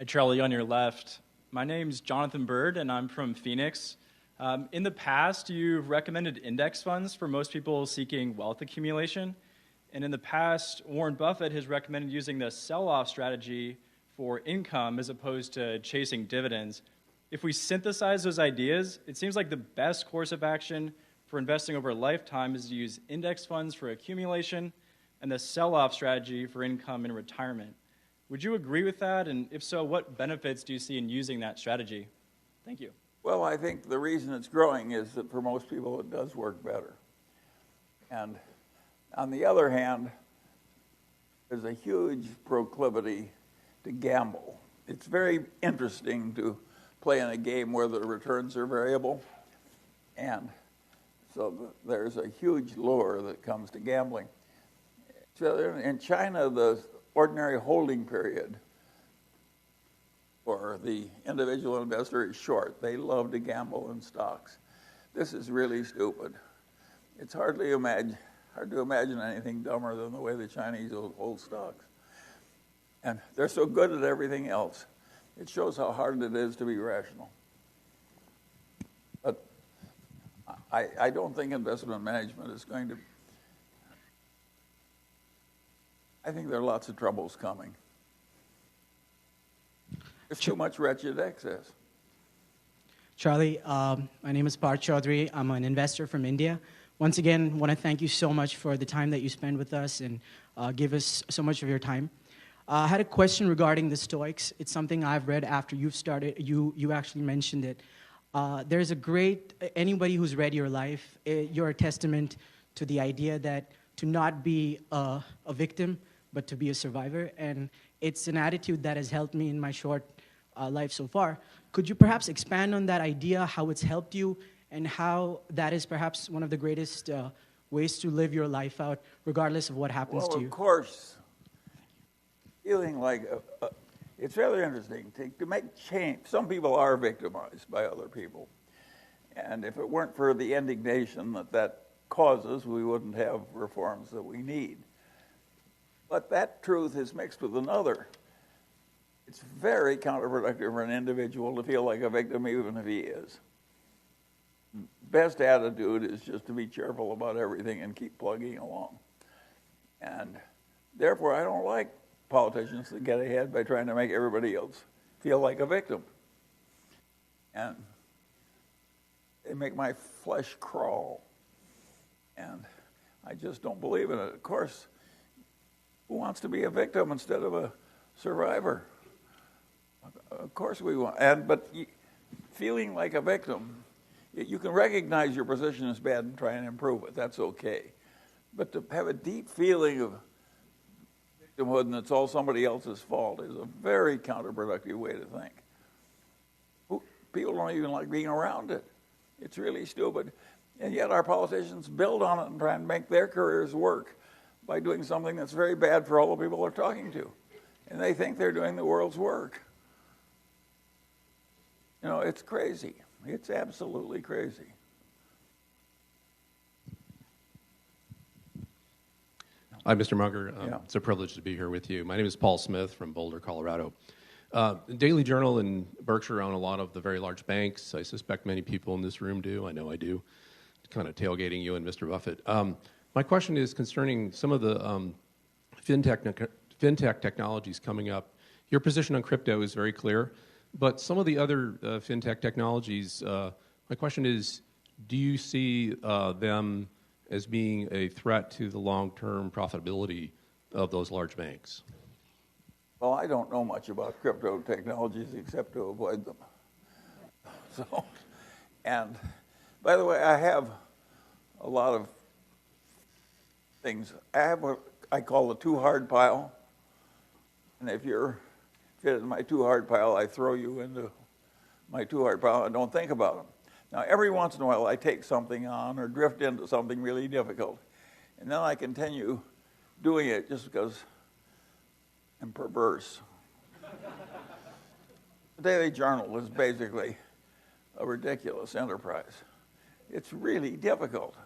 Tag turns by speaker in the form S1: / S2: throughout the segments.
S1: Hi, Charlie, on your left. My name's Jonathan Bird, and I'm from Phoenix. In the past, you've recommended index funds for most people seeking wealth accumulation. And in the past, Warren Buffett has recommended using the sell-off strategy for income as opposed to chasing dividends. If we synthesize those ideas, it seems like the best course of action for investing over a lifetime is to use index funds for accumulation and the sell-off strategy for income and retirement. Would you agree with that? And if so, what benefits do you see in using that strategy? Thank you.
S2: Well, I think the reason it's growing is that for most people it does work better. And on the other hand, there's a huge proclivity to gamble. It's very interesting to play in a game where the returns are variable. And so there's a huge lure that comes to gambling. So in China, the ordinary holding period for the individual investor is short. They love to gamble in stocks. This is really stupid. It's hard to imagine anything dumber than the way the Chinese hold stocks. And they're so good at everything else. It shows how hard it is to be rational. But I don't think investment management is going to... I think there are lots of troubles coming. There's too much wretched excess.
S3: Charlie, my name is Parth Chaudhary. I'm an investor from India. Once again, I want to thank you so much for the time that you spend with us and give us so much of your time. I had a question regarding the Stoics. It's something I've read after you've started. You actually mentioned it. There's a great, anybody who's read your life, you're a testament to the idea that to not be a victim, but to be a survivor. And it's an attitude that has helped me in my short life so far. Could you perhaps expand on that idea, how it's helped you, and how that is perhaps one of the greatest ways to live your life out, regardless of what happens to you?
S2: Well, of course, feeling like it's rather interesting to make change. Some people are victimized by other people. And if it weren't for the indignation that causes, we wouldn't have reforms that we need. But that truth is mixed with another. It's very counterproductive for an individual to feel like a victim, even if he is. Best attitude is just to be cheerful about everything and keep plugging along. And therefore, I don't like politicians that get ahead by trying to make everybody else feel like a victim. And they make my flesh crawl. And I just don't believe in it. Of course, who wants to be a victim instead of a survivor? Of course we want. But feeling like a victim, you can recognize your position is bad and try and improve it. That's okay. But to have a deep feeling of victimhood and it's all somebody else's fault is a very counterproductive way to think. People don't even like being around it. It's really stupid. And yet our politicians build on it and try and make their careers work by doing something that's very bad for all the people they're talking to. And they think they're doing the world's work. You know, it's crazy. It's absolutely crazy.
S4: Hi, Mr. Munger.
S2: Yeah.
S4: It's a privilege to be here with you. My name is Paul Smith from Boulder, Colorado. The Daily Journal and Berkshire own a lot of the very large banks. I suspect many people in this room do. I know I do. Kind of tailgating you and Mr. Buffett. My question is concerning some of the fintech technologies coming up. Your position on crypto is very clear, but some of the other fintech technologies, my question is, do you see them as being a threat to the long-term profitability of those large banks?
S2: Well, I don't know much about crypto technologies except to avoid them. So, and by the way, I have a lot of things. I have what I call the too hard pile. And if you're fit in my too hard pile, I throw you into my too hard pile and don't think about them. Now, every once in a while, I take something on or drift into something really difficult. And then I continue doing it just because I'm perverse. The Daily Journal is basically a ridiculous enterprise. It's really difficult.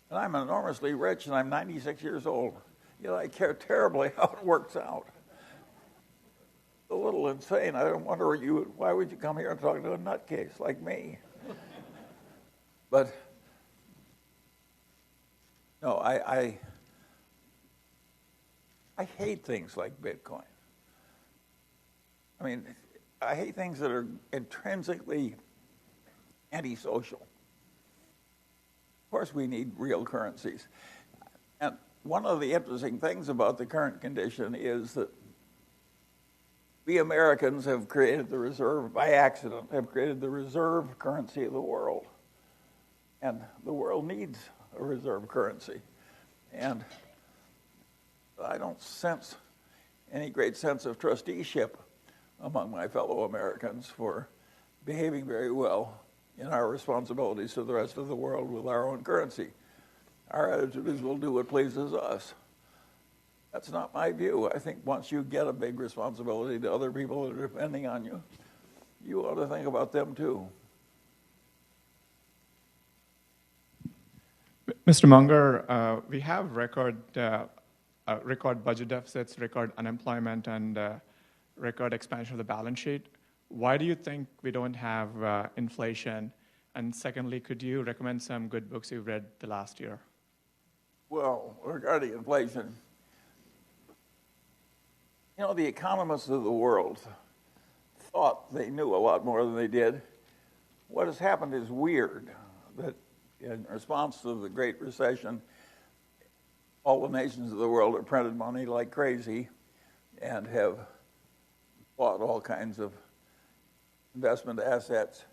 S2: And I'm enormously rich, and I'm 96 years old. Yet I care terribly how it works out. The little insane. I don't wonder why would you come here and talk to a nutcase like me? But no, I hate things like Bitcoin. I mean, I hate things that are intrinsically antisocial. Of course, we need real currencies. And one of the interesting things about the current condition is that we Americans have created the reserve, by accident, have created the reserve currency of the world. And the world needs a reserve currency. And I don't sense any great sense of trusteeship among my fellow Americans for behaving very well in our responsibilities to the rest of the world with our own currency. Our attitude is we'll do what pleases us. That's not my view. I think once you get a big responsibility to other people that are depending on you, you ought to think about them too.
S5: Mr. Munger, we have record budget deficits, record unemployment, and record expansion of the balance sheet. Why do you think we don't have inflation? And secondly, could you recommend some good books you've read the last year?
S2: Well, regarding inflation, you know, the economists of the world thought they knew a lot more than they did. What has happened is weird, that in response to the Great Recession, all the nations of the world have printed money like crazy and have bought all kinds of investment assets.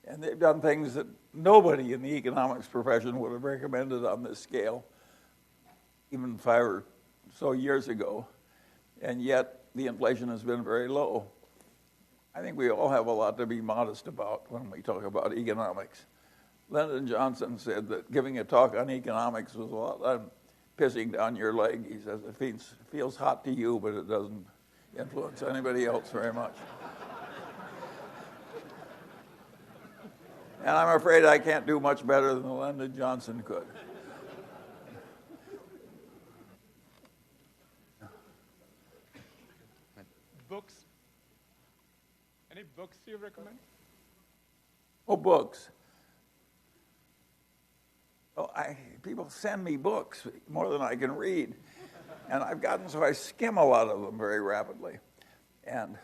S2: And they've done things that nobody in the economics profession would have recommended on this scale, even 5 or so years ago. And yet, the inflation has been very low. I think we all have a lot to be modest about when we talk about economics. Lyndon Johnson said that giving a talk on economics was a lot like pissing down your leg. He says it feels hot to you, but it doesn't influence anybody else very much. And I'm afraid I can't do much better than Lyndon Johnson could.
S5: Books? Any books you recommend?
S2: Oh, books. Oh, people send me books more than I can read. And I've gotten so I skim a lot of them very rapidly. And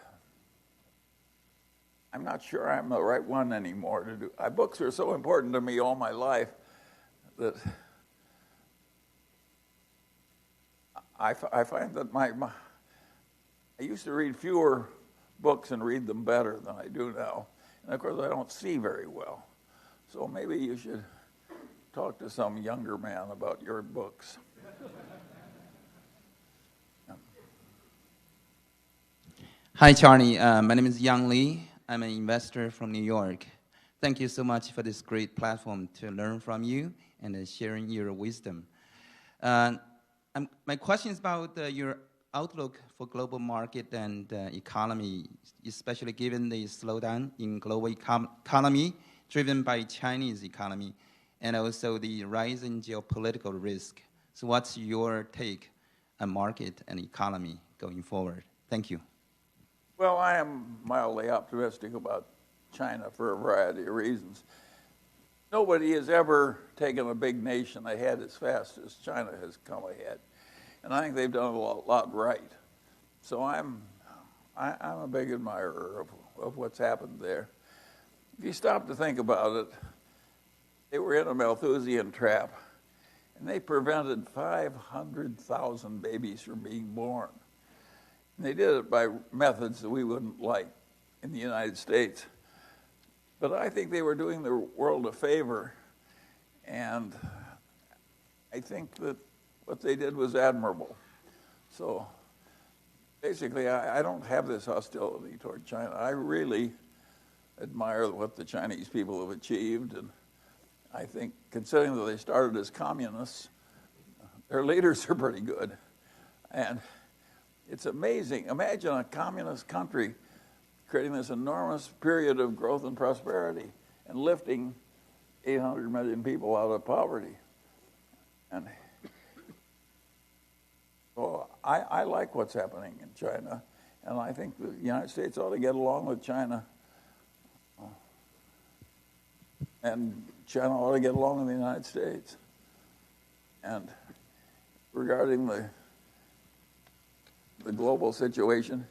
S2: I'm not sure I'm the right one anymore to do. Books are so important to me all my life that I find that I used to read fewer books and read them better than I do now. And of course, I don't see very well. So maybe you should talk to some younger man about your books.
S6: Hi, Charlie. My name is Yang Lee. I'm an investor from New York. Thank you so much for this great platform to learn from you and sharing your wisdom. My question is about your outlook for global market and economy, especially given the slowdown in global economy driven by Chinese economy and also the rise in geopolitical risk. So what's your take on market and economy going forward? Thank you.
S2: Well, I am mildly optimistic about China for a variety of reasons. Nobody has ever taken a big nation ahead as fast as China has come ahead. And I think they've done a lot right. So I'm a big admirer of what's happened there. If you stop to think about it, they were in a Malthusian trap, and they prevented 500,000 babies from being born. And they did it by methods that we wouldn't like in the United States. But I think they were doing the world a favor, and I think that what they did was admirable. So basically, I don't have this hostility toward China. I really admire what the Chinese people have achieved, and I think, considering that they started as communists, their leaders are pretty good. And it's amazing. Imagine a communist country creating this enormous period of growth and prosperity and lifting 800 million people out of poverty. And so I like what's happening in China, And I think the United States ought to get along with China. And China ought to get along with the United States. And regarding the global situation,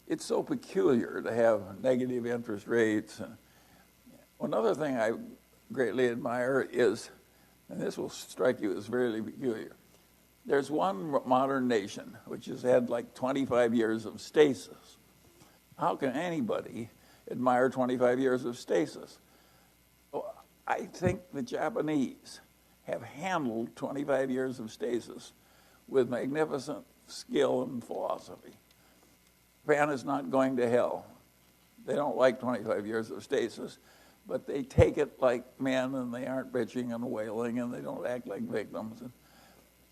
S2: it's so peculiar to have negative interest rates. Another thing I greatly admire is, and this will strike you as very peculiar, there's one modern nation which has had like 25 years of stasis. How can anybody admire 25 years of stasis? Well, I think the Japanese have handled 25 years of stasis with magnificent skill and philosophy. Japan is not going to hell. They don't like 25 years of stasis, but they take it like men, and they aren't bitching and wailing, and they don't act like victims.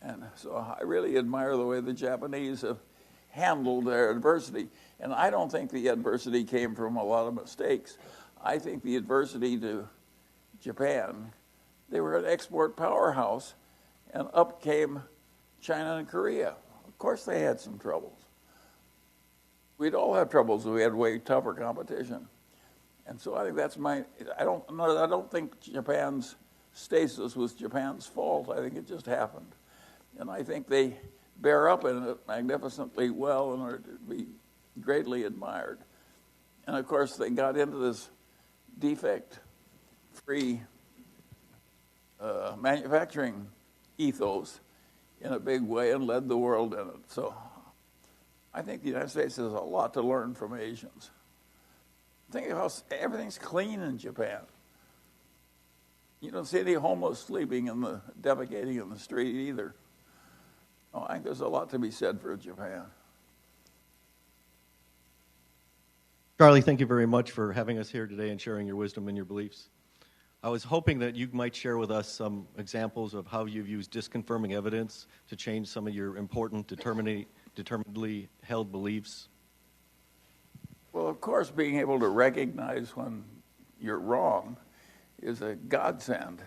S2: And so I really admire the way the Japanese have handled their adversity. And I don't think the adversity came from a lot of mistakes. I think the adversity to Japan, they were an export powerhouse, and up came China and Korea. Of course they had some troubles. We'd all have troubles if we had way tougher competition. And so I think that's I don't think Japan's stasis was Japan's fault. I think it just happened. And I think they bear up in it magnificently well in order to be greatly admired. And of course, they got into this defect-free manufacturing ethos in a big way and led the world in it. So I think the United States has a lot to learn from Asians. Think of how everything's clean in Japan. You don't see any homeless sleeping defecating in the street either. Oh, I think there's a lot to be said for Japan.
S7: Charlie, thank you very much for having us here today and sharing your wisdom and your beliefs. I was hoping that you might share with us some examples of how you've used disconfirming evidence to change some of your important, determinedly held beliefs.
S2: Well, of course, being able to recognize when you're wrong is a godsend.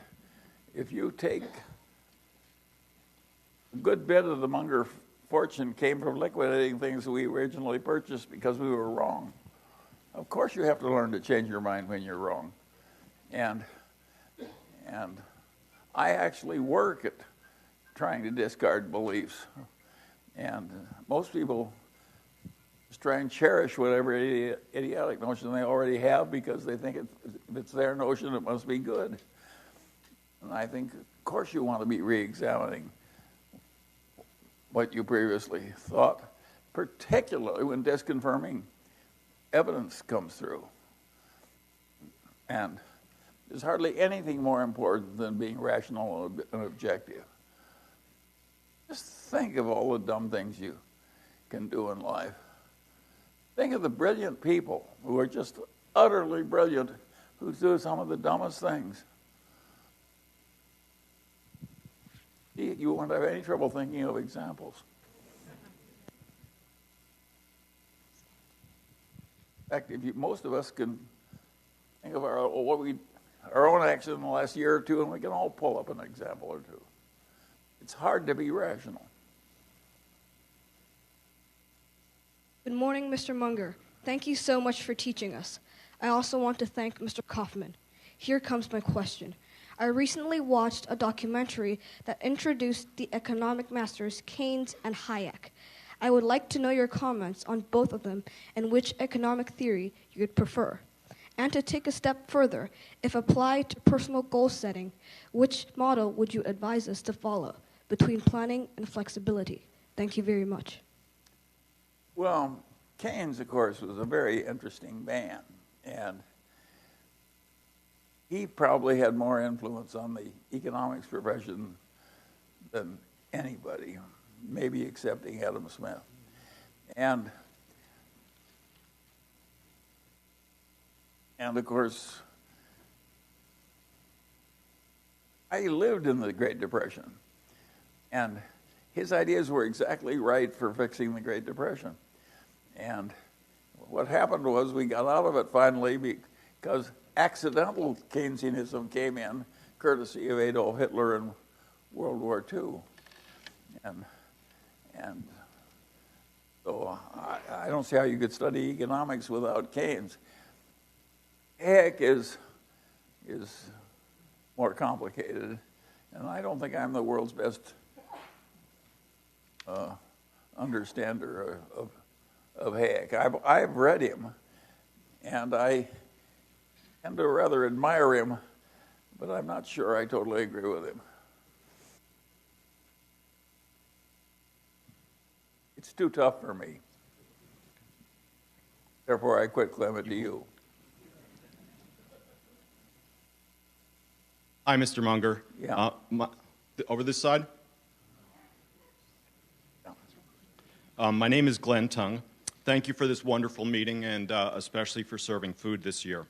S2: If you take a good bit of the Munger fortune came from liquidating things we originally purchased because we were wrong. Of course, you have to learn to change your mind when you're wrong. And I actually work at trying to discard beliefs. And most people just try and cherish whatever idiotic notion they already have because they think if it's their notion, it must be good. And I think, of course, you want to be re-examining what you previously thought, particularly when disconfirming evidence comes through. And there's hardly anything more important than being rational and objective. Just think of all the dumb things you can do in life. Think of the brilliant people who are just utterly brilliant, who do some of the dumbest things. You won't have any trouble thinking of examples. In fact, most of us can think of our own action in the last year or two, and we can all pull up an example or two. It's hard to be rational.
S8: Good morning, Mr. Munger. Thank you so much for teaching us. I also want to thank Mr. Kaufman. Here comes my question. I recently watched a documentary that introduced the economic masters Keynes and Hayek. I would like to know your comments on both of them and which economic theory you would prefer. And to take a step further, if applied to personal goal setting, which model would you advise us to follow between planning and flexibility? Thank you very much.
S2: Well, Keynes, of course, was a very interesting man, and he probably had more influence on the economics profession than anybody, maybe excepting Adam Smith. And of course, I lived in the Great Depression, and his ideas were exactly right for fixing the Great Depression. And what happened was we got out of it finally because accidental Keynesianism came in, courtesy of Adolf Hitler in World War II. And So I don't see how you could study economics without Keynes. Hayek is more complicated, and I don't think I'm the world's best understander of Hayek. I've read him, and I tend to rather admire him, but I'm not sure I totally agree with him. It's too tough for me. Therefore, I quit Clement to you.
S9: Hi, Mr. Munger.
S2: Yeah.
S9: Over this side? My name is Glenn Tung. Thank you for this wonderful meeting and especially for serving food this year.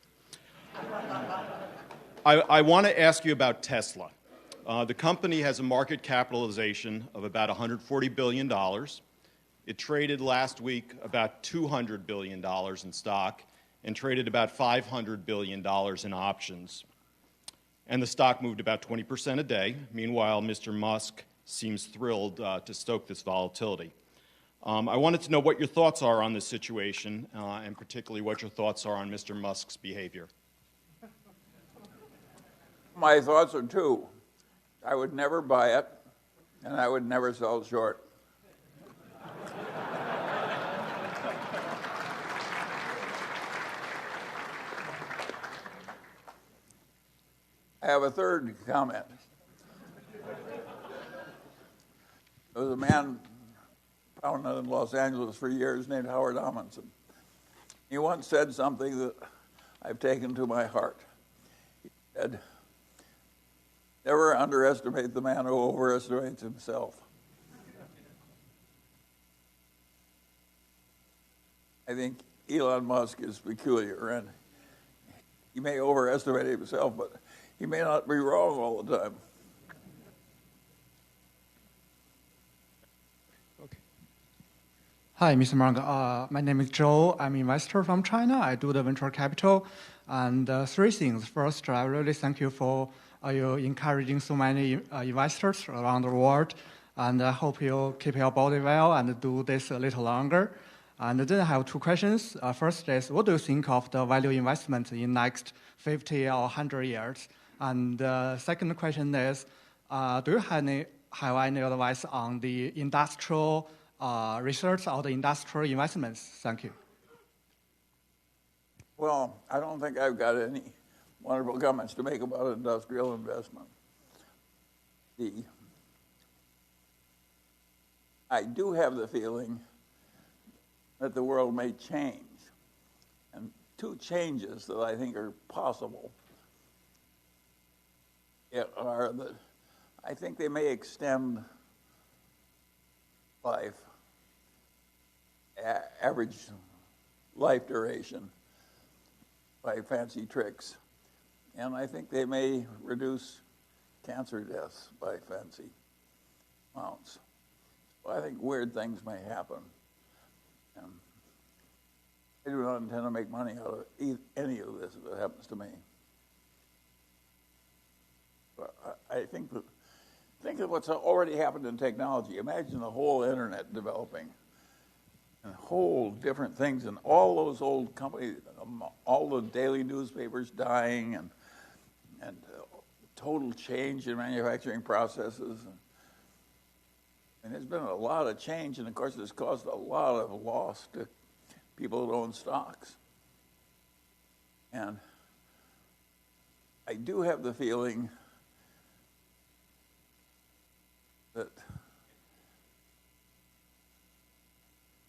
S9: I want to ask you about Tesla. The company has a market capitalization of about $140 billion. It traded last week about $200 billion in stock and traded about $500 billion in options. And the stock moved about 20% a day. Meanwhile, Mr. Musk seems thrilled to stoke this volatility. I wanted to know what your thoughts are on this situation, and particularly what your thoughts are on Mr. Musk's behavior.
S2: My thoughts are two. I would never buy it, and I would never sell short. I have a third comment. There was a man found in Los Angeles for years named Howard Amundsen. He once said something that I've taken to my heart. He said, "Never underestimate the man who overestimates himself." I think Elon Musk is peculiar, and he may overestimate himself, but he may not be wrong all the time.
S10: Hi, Mr. Munger. My name is Joe. I'm an investor from China. I do the venture capital. And three things. First, I really thank you for you encouraging so many investors around the world. And I hope you keep your body well and do this a little longer. And then I have two questions. First is, what do you think of the value investment in next 50 or 100 years? And second question is, do you have any advice on the industrial research or the industrial investments? Thank you.
S2: Well, I don't think I've got any wonderful comments to make about industrial investment. I do have the feeling that the world may change. And two changes that I think are possible are that I think they may extend life, average life duration by fancy tricks. And I think they may reduce cancer deaths by fancy amounts. So I think weird things may happen. And I do not intend to make money out of any of this if it happens to me. But I think that what's already happened in technology. Imagine the whole internet developing, and whole different things, and all those old companies, all the daily newspapers dying, and total change in manufacturing processes. And there's been a lot of change, and of course it's caused a lot of loss to people that own stocks. And I do have the feeling that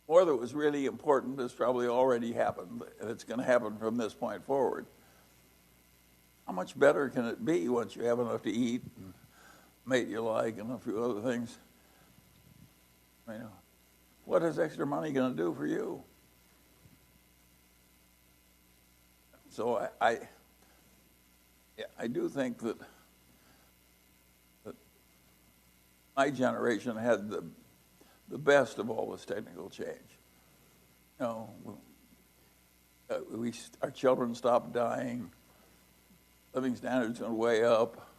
S2: more that was really important has probably already happened, and it's going to happen from this point forward. How much better can it be once you have enough to eat and mate you like and a few other things? I mean, what is extra money going to do for you? So I do think that my generation had the best of all this technical change. You know, our children stopped dying, living standards went way up,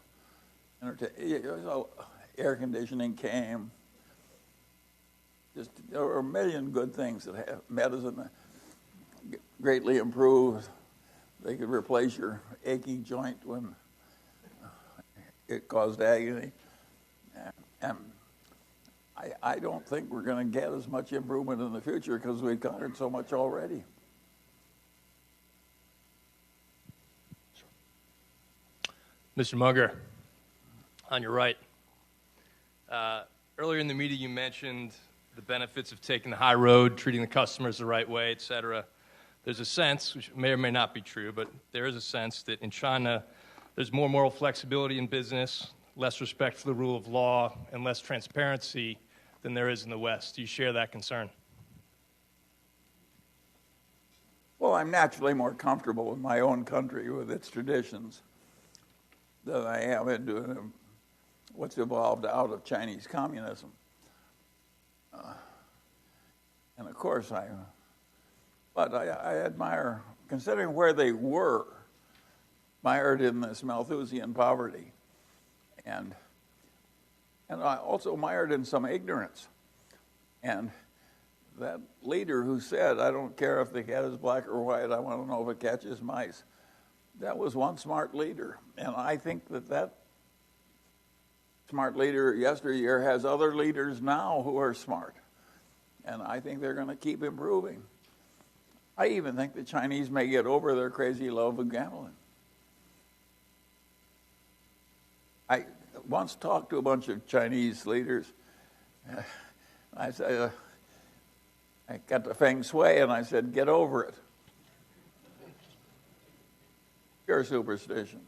S2: air conditioning came. There are a million good things that have medicine greatly improved. They could replace your achy joint when it caused agony. And I don't think we're going to get as much improvement in the future because we've conquered so much already.
S11: Mr. Munger, on your right. Earlier in the meeting, you mentioned the benefits of taking the high road, treating the customers the right way, et cetera. There's a sense, which may or may not be true, but there is a sense that in China, there's more moral flexibility in business, less respect for the rule of law, and less transparency than there is in the West. Do you share that concern?
S2: Well, I'm naturally more comfortable in my own country with its traditions than I am in what's evolved out of Chinese communism. And of course, I admire, considering where they were, mired in this Malthusian poverty, and I also mired in some ignorance. And that leader who said, "I don't care if the cat is black or white, I want to know if it catches mice," that was one smart leader. And I think that smart leader yesteryear has other leaders now who are smart. And I think they're going to keep improving. I even think the Chinese may get over their crazy love of gambling. I once talked to a bunch of Chinese leaders. I said, I got the feng shui, and I said, "Get over it. Pure superstition."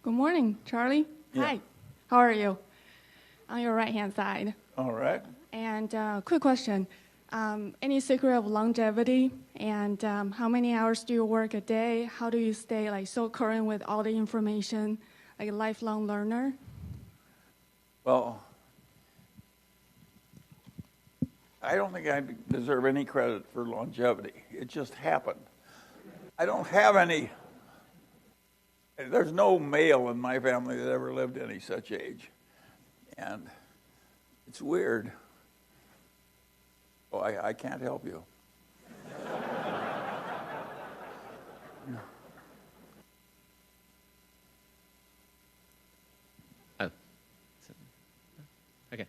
S12: Good morning, Charlie.
S2: Yeah.
S12: Hi. How are you? On your right-hand side.
S2: All right.
S12: And quick question. Any secret of longevity? And how many hours do you work a day? How do you stay so current with all the information, like a lifelong learner?
S2: Well, I don't think I deserve any credit for longevity. It just happened. I don't have any. There's no male in my family that ever lived any such age. And it's weird. Oh, I can't help you.
S13: Oh. Okay.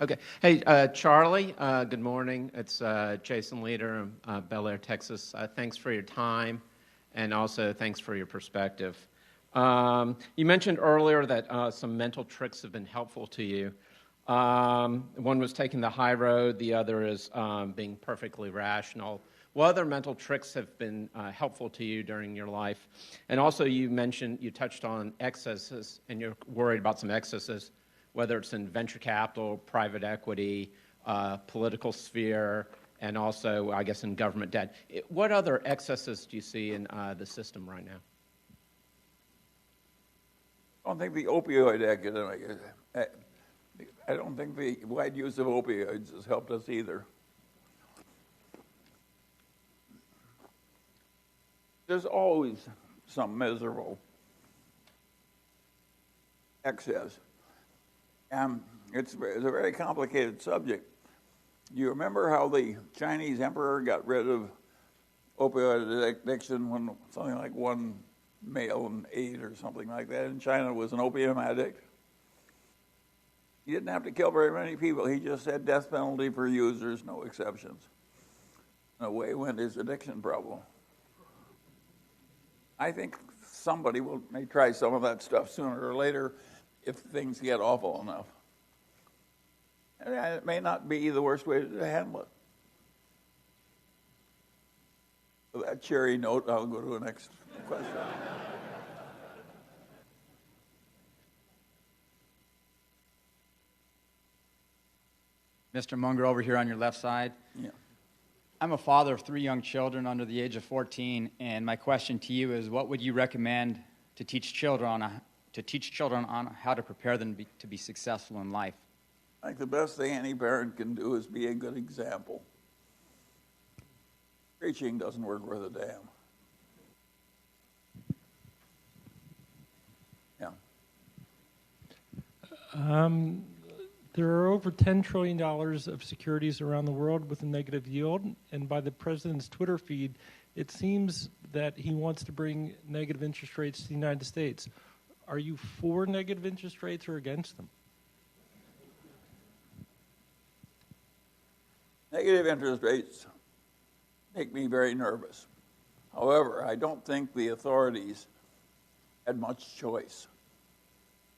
S13: Okay. Hey, Charlie, good morning. It's Jason Leader in Bel Air, Texas. Thanks for your time, and also thanks for your perspective. You mentioned earlier that some mental tricks have been helpful to you. One was taking the high road. The other is being perfectly rational. What other mental tricks have been helpful to you during your life? And also you touched on excesses, and you're worried about some excesses, whether it's in venture capital, private equity, political sphere, and also, I guess, in government debt. What other excesses do you see in the system right now?
S2: I don't think the opioid epidemic, I don't think the wide use of opioids has helped us either. There's always some miserable excess. And it's a very complicated subject. You remember how the Chinese emperor got rid of opioid addiction when something like 1 male in 8 or something like that in China was an opium addict? He didn't have to kill very many people. He just said death penalty for users, no exceptions. And away went his addiction problem. I think somebody may try some of that stuff sooner or later if things get awful enough. And it may not be the worst way to handle it. With that cheery note, I'll go to the next question.
S14: Mr. Munger, over here on your left side.
S2: Yeah.
S14: I'm a father of 3 young children under the age of 14, and my question to you is, what would you recommend to teach children on how to prepare them to be successful in life?
S2: I think the best thing any parent can do is be a good example. Preaching doesn't work worth a damn.
S15: There are over $10 trillion of securities around the world with a negative yield, and by the president's Twitter feed, it seems that he wants to bring negative interest rates to the United States. Are you for negative interest rates or against them?
S2: Negative interest rates make me very nervous. However, I don't think the authorities had much choice.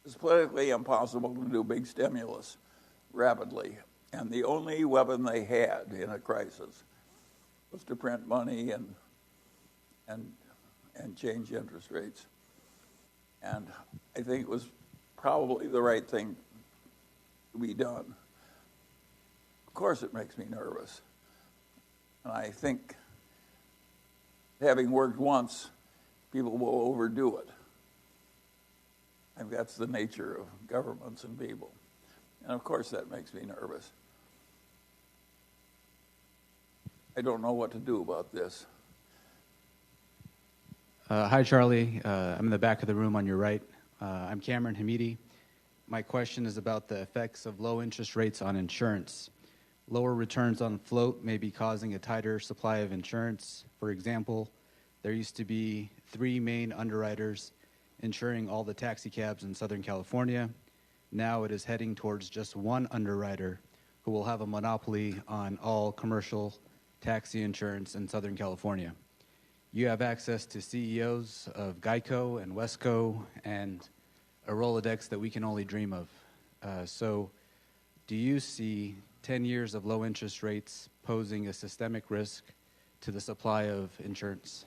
S2: It's politically impossible to do big stimulus rapidly, and the only weapon they had in a crisis was to print money and change interest rates. And I think it was probably the right thing to be done. Of course it makes me nervous. And I think, having worked once, people will overdo it. I think that's the nature of governments and people. And of course that makes me nervous. I don't know what to do about this.
S16: Hi, Charlie. I'm in the back of the room on your right. I'm Cameron Hamidi. My question is about the effects of low interest rates on insurance. Lower returns on float may be causing a tighter supply of insurance. For example, there used to be 3 main underwriters insuring all the taxi cabs in Southern California. Now it is heading towards just 1 underwriter who will have a monopoly on all commercial taxi insurance in Southern California. You have access to CEOs of Geico and Wesco and a Rolodex that we can only dream of. So do you see 10 years of low interest rates posing a systemic risk to the supply of insurance?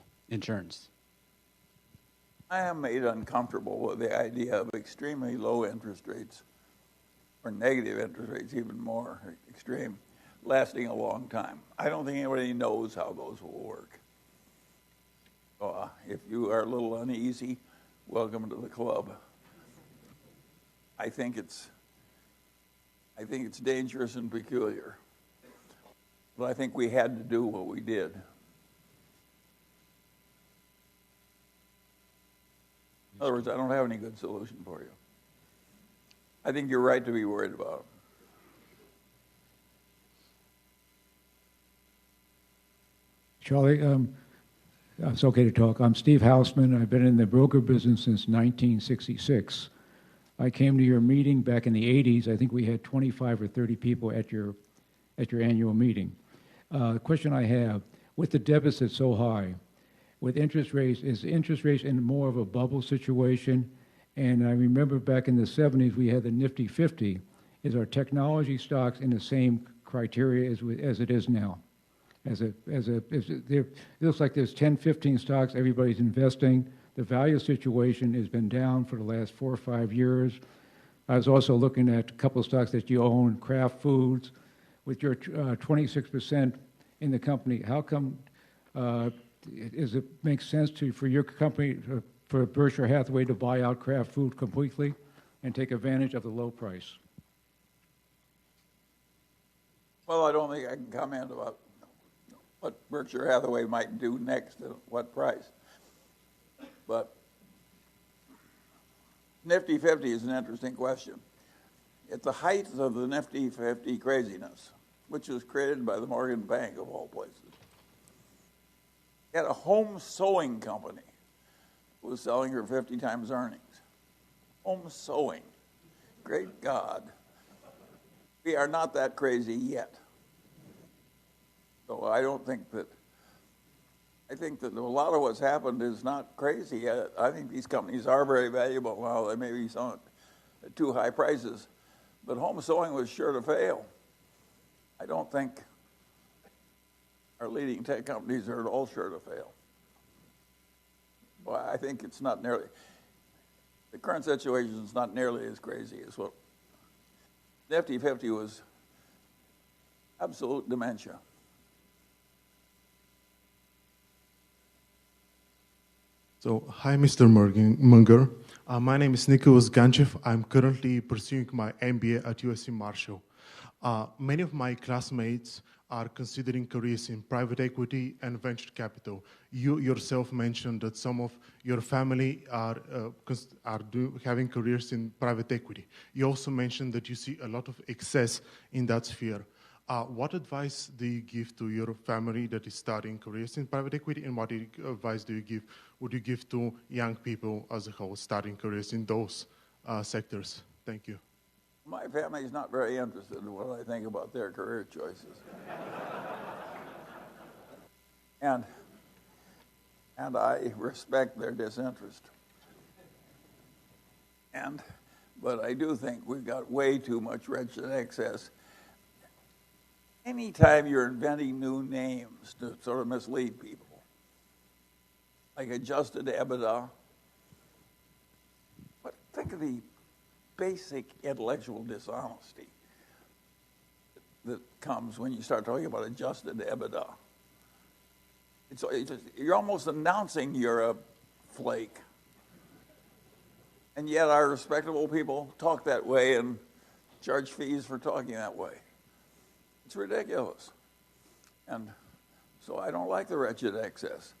S2: I am made uncomfortable with the idea of extremely low interest rates, or negative interest rates, even more extreme, lasting a long time. I don't think anybody knows how those will work. If you are a little uneasy, welcome to the club. I think it's dangerous and peculiar. But I think we had to do what we did. In other words, I don't have any good solution for you. I think you're right to be worried about it.
S17: Charlie, it's okay to talk. I'm Steve Hausman. I've been in the broker business since 1966. I came to your meeting back in the 80s. I think we had 25 or 30 people at your annual meeting. The question I have, with the deficit so high, with interest rates, is interest rates in more of a bubble situation? And I remember back in the 70s, we had the Nifty 50. Is our technology stocks in the same criteria as it is now? It looks like there's 10, 15 stocks everybody's investing. The value situation has been down for the last 4 or 5 years. I was also looking at a couple of stocks that you own, Kraft Foods, with your 26% in the company. How come does it make sense for your company, for Berkshire Hathaway, to buy out Kraft Food completely and take advantage of the low price?
S2: Well, I don't think I can comment about what Berkshire Hathaway might do next at what price. But Nifty 50 is an interesting question. At the height of the Nifty 50 craziness, which was created by the Morgan Bank of all places, you had a home sewing company who was selling her 50 times earnings. Home sewing. Great God. We are not that crazy yet. So I think that a lot of what's happened is not crazy. I think these companies are very valuable now. They may be selling at too high prices, but home sewing was sure to fail. I don't think our leading tech companies are at all sure to fail. Well, I think it's not nearly, the current situation is not nearly as crazy as what Nifty 50 was. Absolute dementia.
S18: So, hi, Mr. Munger. My name is Nicholas Ganchev. I'm currently pursuing my MBA at USC Marshall. Many of my classmates are considering careers in private equity and venture capital. You yourself mentioned that some of your family are having careers in private equity. You also mentioned that you see a lot of excess in that sphere. What advice do you give to your family that is starting careers in private equity, and what advice would you give to young people as a whole starting careers in those sectors? Thank you.
S2: My family is not very interested in what I think about their career choices. And I respect their disinterest. But I do think we've got way too much wretched excess. Anytime you're inventing new names to sort of mislead people, like adjusted EBITDA, but think of the basic intellectual dishonesty that comes when you start talking about adjusted EBITDA. You're almost announcing you're a flake. And yet our respectable people talk that way and charge fees for talking that way. It's ridiculous. And so I don't like the wretched excess.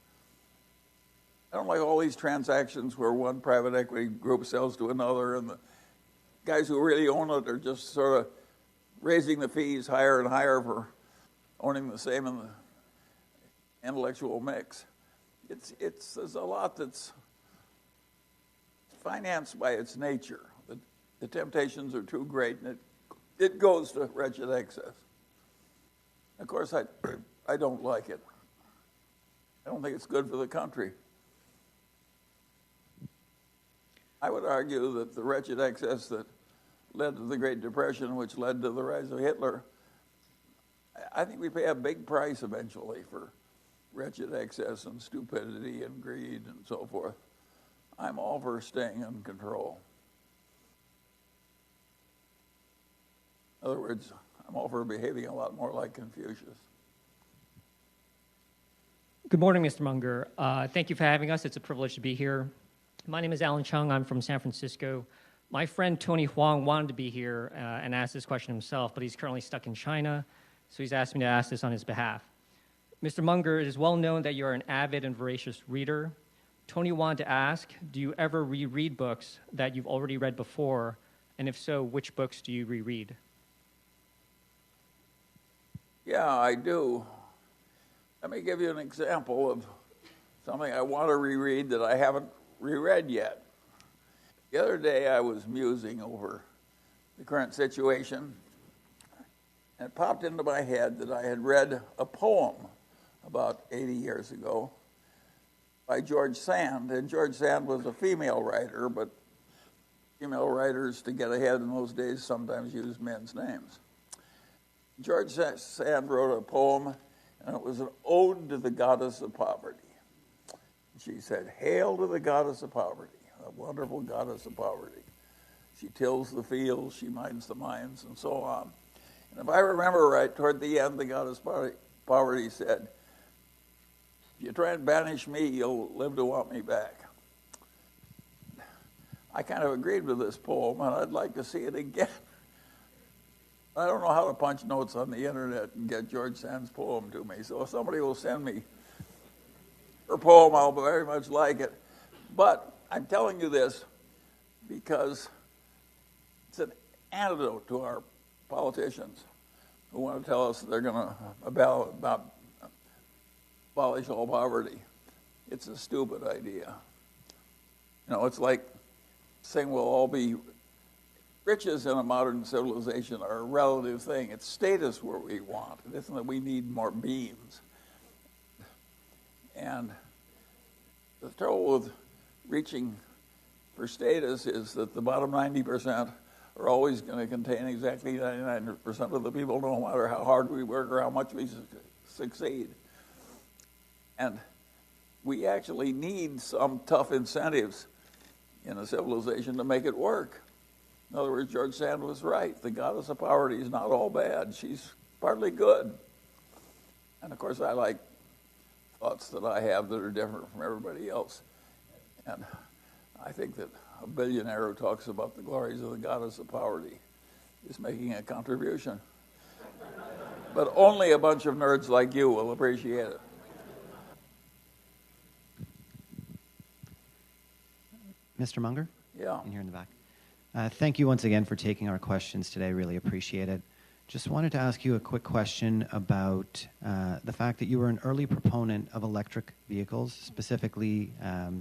S2: I don't like all these transactions where one private equity group sells to another and the guys who really own it are just sort of raising the fees higher and higher for owning the same in the intellectual mix. There's a lot that's financed by its nature. The temptations are too great, and it goes to wretched excess. Of course, I don't like it. I don't think it's good for the country. I would argue that the wretched excess that led to the Great Depression, which led to the rise of Hitler, I think we pay a big price eventually for wretched excess and stupidity and greed and so forth. I'm all for staying in control. In other words, I'm all for behaving a lot more like Confucius.
S19: Good morning, Mr. Munger. Thank you for having us. It's a privilege to be here. My name is Alan Chung. I'm from San Francisco. My friend Tony Huang wanted to be here and ask this question himself, but he's currently stuck in China, so he's asked me to ask this on his behalf. Mr. Munger, it is well known that you're an avid and voracious reader. Tony wanted to ask, do you ever reread books that you've already read before? And if so, which books do you reread?
S2: Yeah, I do. Let me give you an example of something I want to reread that I haven't reread yet. The other day I was musing over the current situation, and it popped into my head that I had read a poem about 80 years ago by George Sand, and George Sand was a female writer, but female writers, to get ahead in those days, sometimes used men's names. George Sand wrote a poem, and it was an ode to the goddess of poverty. She said, "Hail to the goddess of poverty, a wonderful goddess of poverty. She tills the fields, she minds the mines," and so on. And if I remember right, toward the end, the goddess of poverty said, "If you try and banish me, you'll live to want me back." I kind of agreed with this poem, and I'd like to see it again. I don't know how to punch notes on the internet and get George Sand's poem to me, so if somebody will send me her poem, I'll very much like it. But I'm telling you this because it's an antidote to our politicians who want to tell us they're going to abolish all poverty. It's a stupid idea. You know, it's like saying we'll all be... Riches in a modern civilization are a relative thing. It's status where we want. It isn't that we need more beans. And the trouble with reaching for status is that the bottom 90% are always going to contain exactly 99% of the people, no matter how hard we work or how much we succeed. And we actually need some tough incentives in a civilization to make it work. In other words, George Sand was right. The goddess of poverty is not all bad. She's partly good. And of course, I like thoughts that I have that are different from everybody else. And I think that a billionaire who talks about the glories of the goddess of poverty is making a contribution. but only a bunch of nerds like you will appreciate it.
S20: Mr. Munger?
S2: Yeah.
S20: In here in the back. Thank you once again for taking our questions today. Really appreciate it. Just wanted to ask you a quick question about the fact that you were an early proponent of electric vehicles, specifically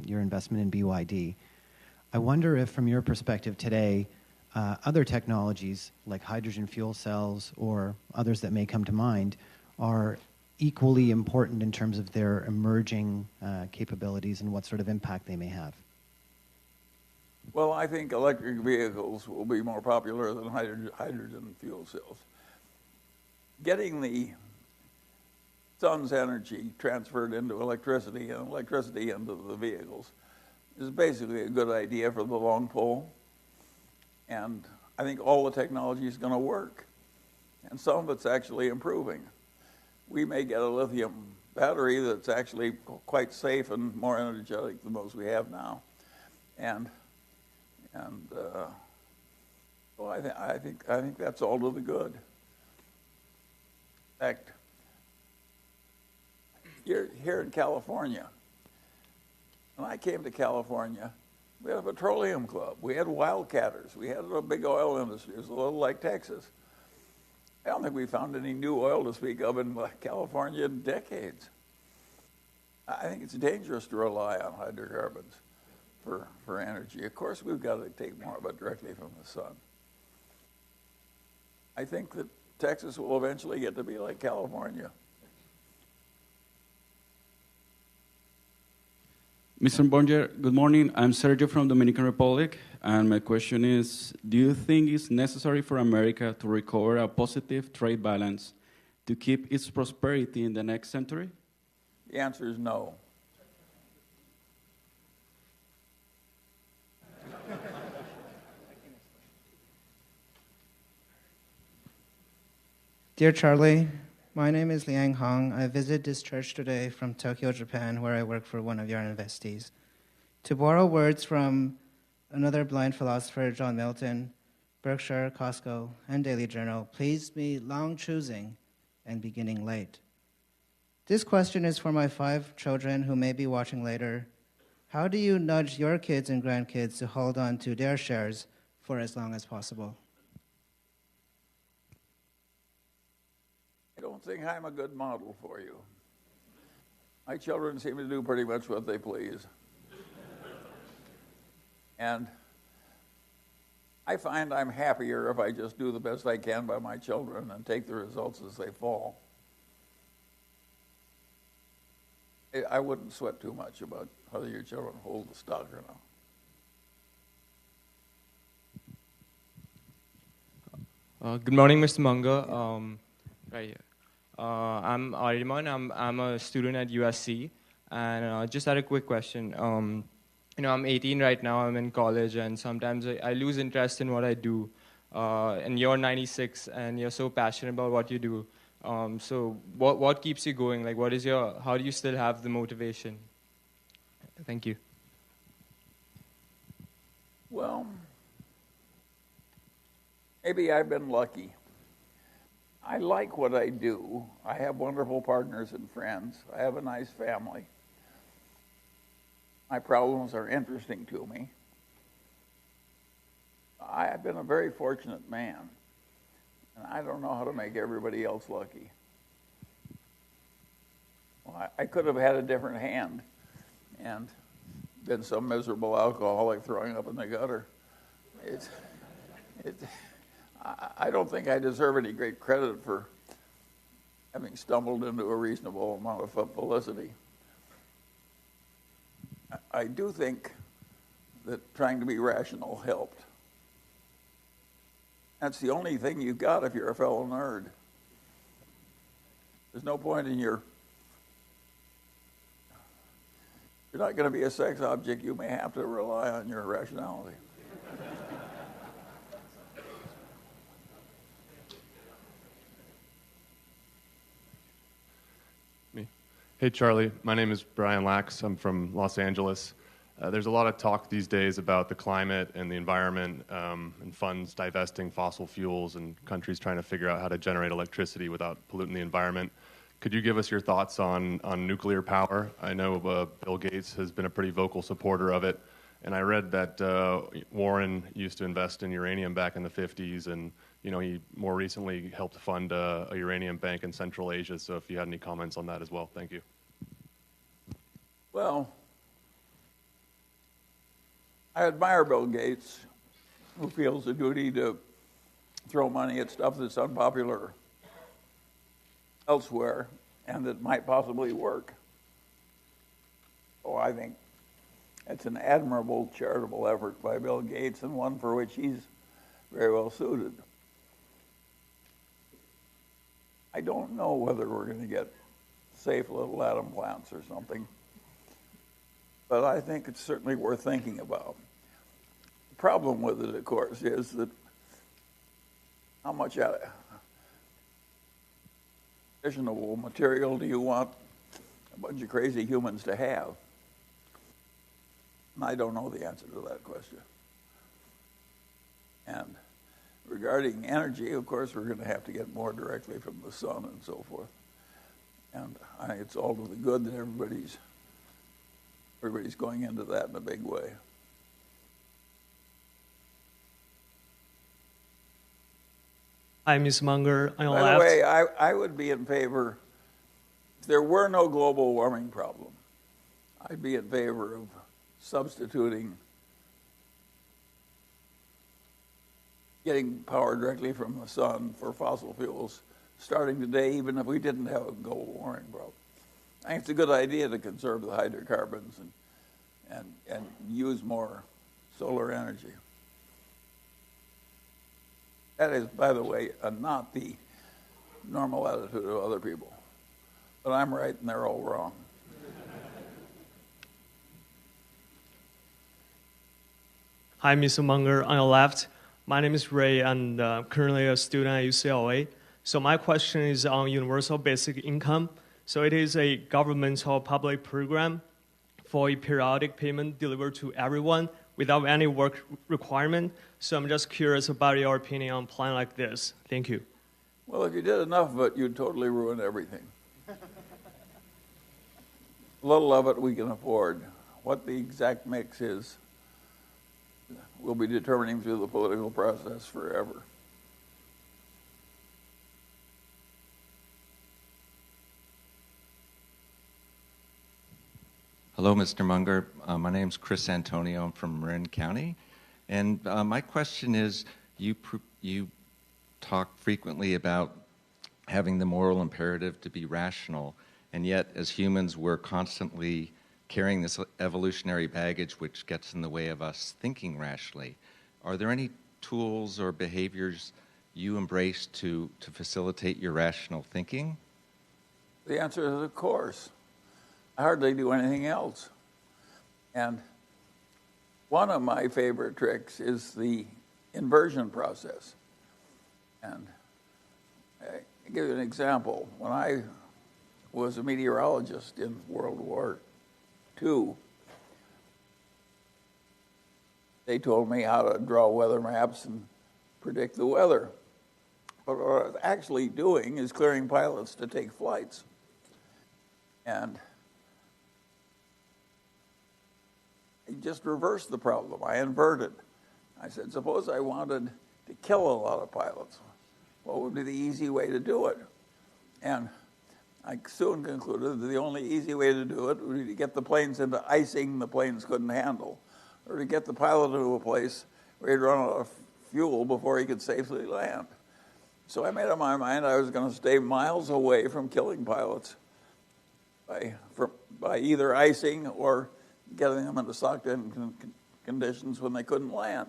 S20: your investment in BYD. I wonder if, from your perspective today, other technologies like hydrogen fuel cells or others that may come to mind are equally important in terms of their emerging capabilities and what sort of impact they may have.
S2: Well, I think electric vehicles will be more popular than hydrogen fuel cells. Getting the sun's energy transferred into electricity and electricity into the vehicles is basically a good idea for the long pull. And I think all the technology is going to work. And some of it's actually improving. We may get a lithium battery that's actually quite safe and more energetic than most we have now. Well, I think that's all to the good. In fact, here in California, when I came to California, we had a petroleum club. We had wildcatters. We had a big oil industry. It was a little like Texas. I don't think we found any new oil to speak of in California in decades. I think it's dangerous to rely on hydrocarbons for energy. Of course, we've got to take more of it directly from the sun. I think that Texas will eventually get to be like California.
S21: Mr. Bonger, good morning. I'm Sergio from Dominican Republic, and my question is, do you think it's necessary for America to recover a positive trade balance to keep its prosperity in the next century?
S2: The answer is no.
S22: Dear Charlie, my name is Liang Hong. I visit this church today from Tokyo, Japan, where I work for one of your investees. To borrow words from another blind philosopher, John Milton, Berkshire, Costco, and Daily Journal, please be long choosing and beginning late. This question is for my 5 children who may be watching later. How do you nudge your kids and grandkids to hold on to their shares for as long as possible?
S2: I don't think I'm a good model for you. My children seem to do pretty much what they please. And I find I'm happier if I just do the best I can by my children and take the results as they fall. I wouldn't sweat too much about whether your children hold the stock or not.
S23: Good morning, Mr. Munger. Right here. I'm Ariman. I'm a student at USC, and just had a quick question. I'm 18 right now. I'm in college, and sometimes I lose interest in what I do. And you're 96, and you're so passionate about what you do. So what keeps you going? Like, how do you still have the motivation? Thank you.
S2: Well, maybe I've been lucky. I like what I do. I have wonderful partners and friends. I have a nice family. My problems are interesting to me. I have been a very fortunate man, and I don't know how to make everybody else lucky. Well, I could have had a different hand and been some miserable alcoholic throwing up in the gutter. I don't think I deserve any great credit for having stumbled into a reasonable amount of publicity. I do think that trying to be rational helped. That's the only thing you've got if you're a fellow nerd. There's no point in you're not going to be a sex object. You may have to rely on your rationality.
S24: Hey, Charlie. My name is Brian Lax. I'm from Los Angeles.
S1: There's a lot of talk these days about the climate and the environment, and funds divesting fossil fuels and countries trying to figure out how to generate electricity without polluting the environment. Could you give us your thoughts on nuclear power? I know Bill Gates has been a pretty vocal supporter of it, and I read that Warren used to invest in uranium back in the 50s, and he more recently helped fund a uranium bank in Central Asia. So if you had any comments on that as well, thank you.
S2: Well, I admire Bill Gates, who feels a duty to throw money at stuff that's unpopular elsewhere and that might possibly work. So I think it's an admirable charitable effort by Bill Gates, and one for which he's very well suited. I don't know whether we're going to get safe little atom plants or something, but I think it's certainly worth thinking about. The problem with it, of course, is that how much fissionable material do you want a bunch of crazy humans to have? And I don't know the answer to that question. And regarding energy, of course, we're going to have to get more directly from the sun and so forth. And I think it's all to the good that everybody's going into that in a big way.
S3: Hi, Ms. Munger. On your
S2: By
S3: left.
S2: the way, I would be in favor, if there were no global warming problem, I'd be in favor of substituting getting power directly from the sun for fossil fuels starting today, even if we didn't have a global warming problem. I think it's a good idea to conserve the hydrocarbons and use more solar energy. That is, by the way, not the normal attitude of other people. But I'm right and they're all wrong.
S3: Hi, Mr. Munger. On your left. My name is Ray, and currently a student at UCLA. So my question is on universal basic income. So it is a governmental public program for a periodic payment delivered to everyone without any work requirement. So I'm just curious about your opinion on a plan like this. Thank you.
S2: Well, if you did enough of it, you'd totally ruin everything. A little of it we can afford. What the exact mix is, we'll be determining through the political process forever.
S4: Hello, Mr. Munger. My name's Chris Antonio. I'm from Marin County. And my question is, you talk frequently about having the moral imperative to be rational, and yet as humans we're constantly carrying this evolutionary baggage which gets in the way of us thinking rationally. Are there any tools or behaviors you embrace to facilitate your rational thinking?
S2: The answer is, of course. I hardly do anything else. And one of my favorite tricks is the inversion process. And I'll give you an example. When I was a meteorologist in World War II, they told me how to draw weather maps and predict the weather. But what I was actually doing is clearing pilots to take flights. And I just reversed the problem. I inverted. I said, suppose I wanted to kill a lot of pilots. What would be the easy way to do it? And I soon concluded that the only easy way to do it would be to get the planes into icing the planes couldn't handle, or to get the pilot to a place where he'd run out of fuel before he could safely land. So I made up my mind I was going to stay miles away from killing pilots by either icing or getting them into socked-in conditions when they couldn't land.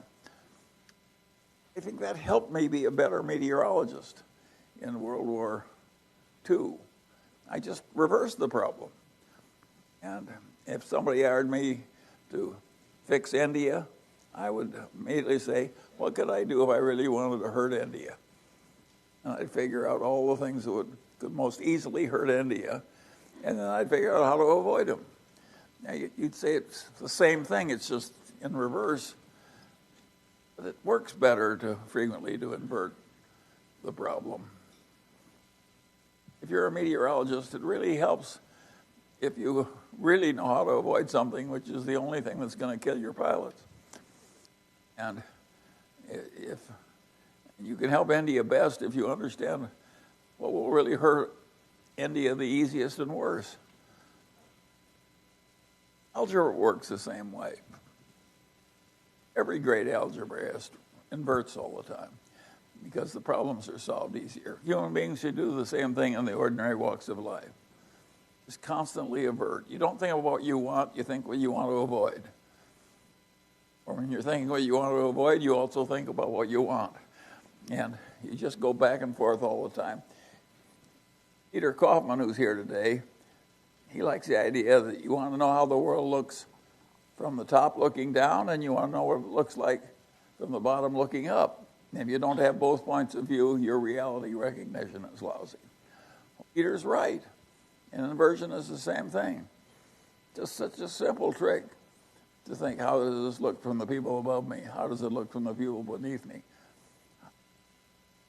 S2: I think that helped me be a better meteorologist in World War II. I just reversed the problem. And if somebody hired me to fix India, I would immediately say, what could I do if I really wanted to hurt India? And I'd figure out all the things that could most easily hurt India, and then I'd figure out how to avoid them. Now, you'd say it's the same thing, it's just in reverse. But it works better frequently to invert the problem. If you're a meteorologist, it really helps if you really know how to avoid something, which is the only thing that's going to kill your pilots. And if you can help India best if you understand what will really hurt India the easiest and worst. Algebra works the same way. Every great algebraist inverts all the time because the problems are solved easier. Human beings should do the same thing in the ordinary walks of life. Just constantly avert. You don't think of what you want, you think what you want to avoid. Or when you're thinking what you want to avoid, you also think about what you want. And you just go back and forth all the time. Peter Kaufman, who's here today, he likes the idea that you want to know how the world looks from the top looking down, and you want to know what it looks like from the bottom looking up. And if you don't have both points of view, your reality recognition is lousy. Peter's right. And inversion is the same thing. Just such a simple trick to think, how does this look from the people above me? How does it look from the people beneath me?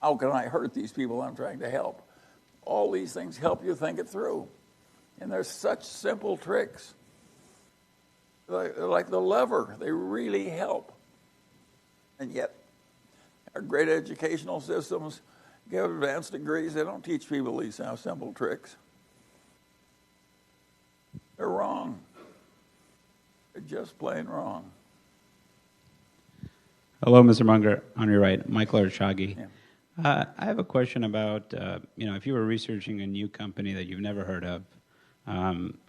S2: How can I hurt these people I'm trying to help? All these things help you think it through. And they're such simple tricks. They're like the lever. They really help. And yet, our great educational systems give advanced degrees. They don't teach people these simple tricks. They're wrong. They're just plain wrong.
S5: Hello, Mr. Munger. On your right, Michael Archagi. Yeah. I have a question about, if you were researching a new company that you've never heard of,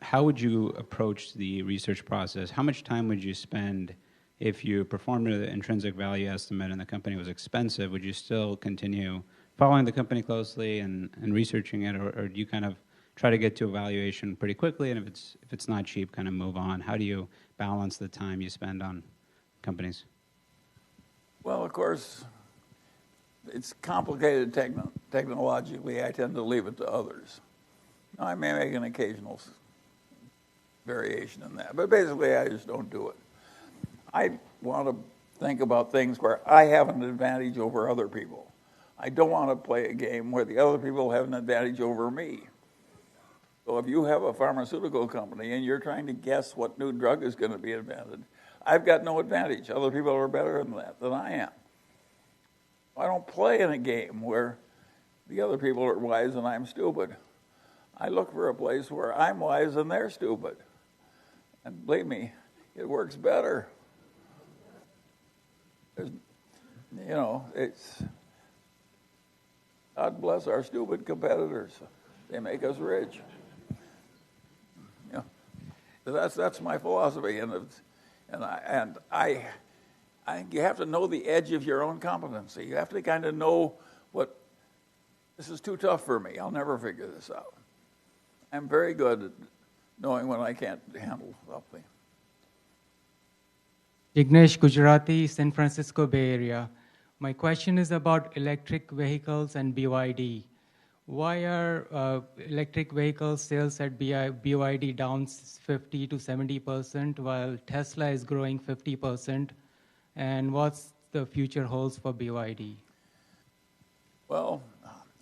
S5: how would you approach the research process? How much time would you spend if you performed an intrinsic value estimate and the company was expensive? Would you still continue following the company closely and researching it, or do you kind of try to get to a valuation pretty quickly, and if it's not cheap, kind of move on? How do you balance the time you spend on companies?
S2: Well, of course, it's complicated technologically. I tend to leave it to others. Now, I may make an occasional variation in that, but basically I just don't do it. I want to think about things where I have an advantage over other people. I don't want to play a game where the other people have an advantage over me. So if you have a pharmaceutical company and you're trying to guess what new drug is going to be invented, I've got no advantage. Other people are better than I am. I don't play in a game where the other people are wise and I'm stupid. I look for a place where I'm wise and they're stupid. And believe me, it works better. It's God bless our stupid competitors. They make us rich. That's my philosophy, and I think you have to know the edge of your own competency. You have to kind of know this is too tough for me. I'll never figure this out. I'm very good at knowing when I can't handle something.
S6: Jignesh Gujarati, San Francisco Bay Area. My question is about electric vehicles and BYD. Why are electric vehicle sales at BYD down 50 to 70% while Tesla is growing 50%? And what's the future holds for BYD?
S2: Well,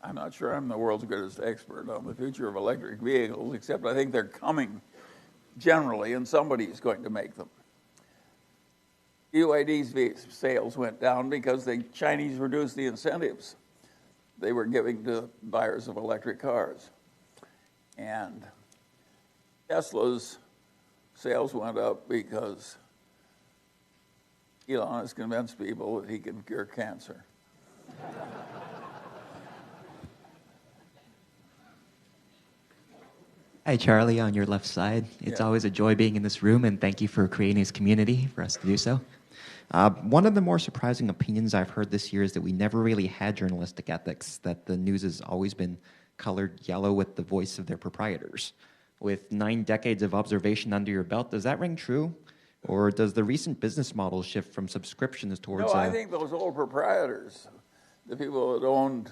S2: I'm not sure I'm the world's greatest expert on the future of electric vehicles, except I think they're coming generally, and somebody's going to make them. BYD's sales went down because the Chinese reduced the incentives they were giving to buyers of electric cars. And Tesla's sales went up because Elon has convinced people that he can cure cancer.
S7: Hi, Charlie, on your left side. It's always a joy being in this room, and thank you for creating this community for us to do so. One of the more surprising opinions I've heard this year is that we never really had journalistic ethics, that the news has always been colored yellow with the voice of their proprietors. With 9 decades of observation under your belt, does that ring true? Or does the recent business model shift from subscriptions towards...
S2: No, I think those old proprietors, the people that owned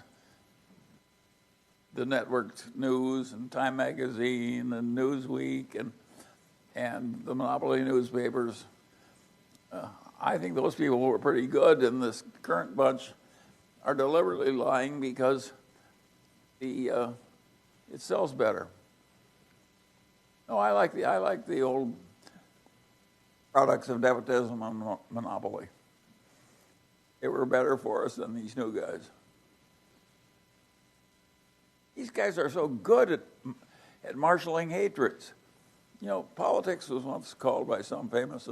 S2: the networked news and Time Magazine and Newsweek, and and the monopoly newspapers. I think those people were pretty good, and this current bunch are deliberately lying because it sells better. No, I like the old products of nepotism and monopoly. They were better for us than these new guys. These guys are so good at marshaling hatreds. You know, politics was once called by some famous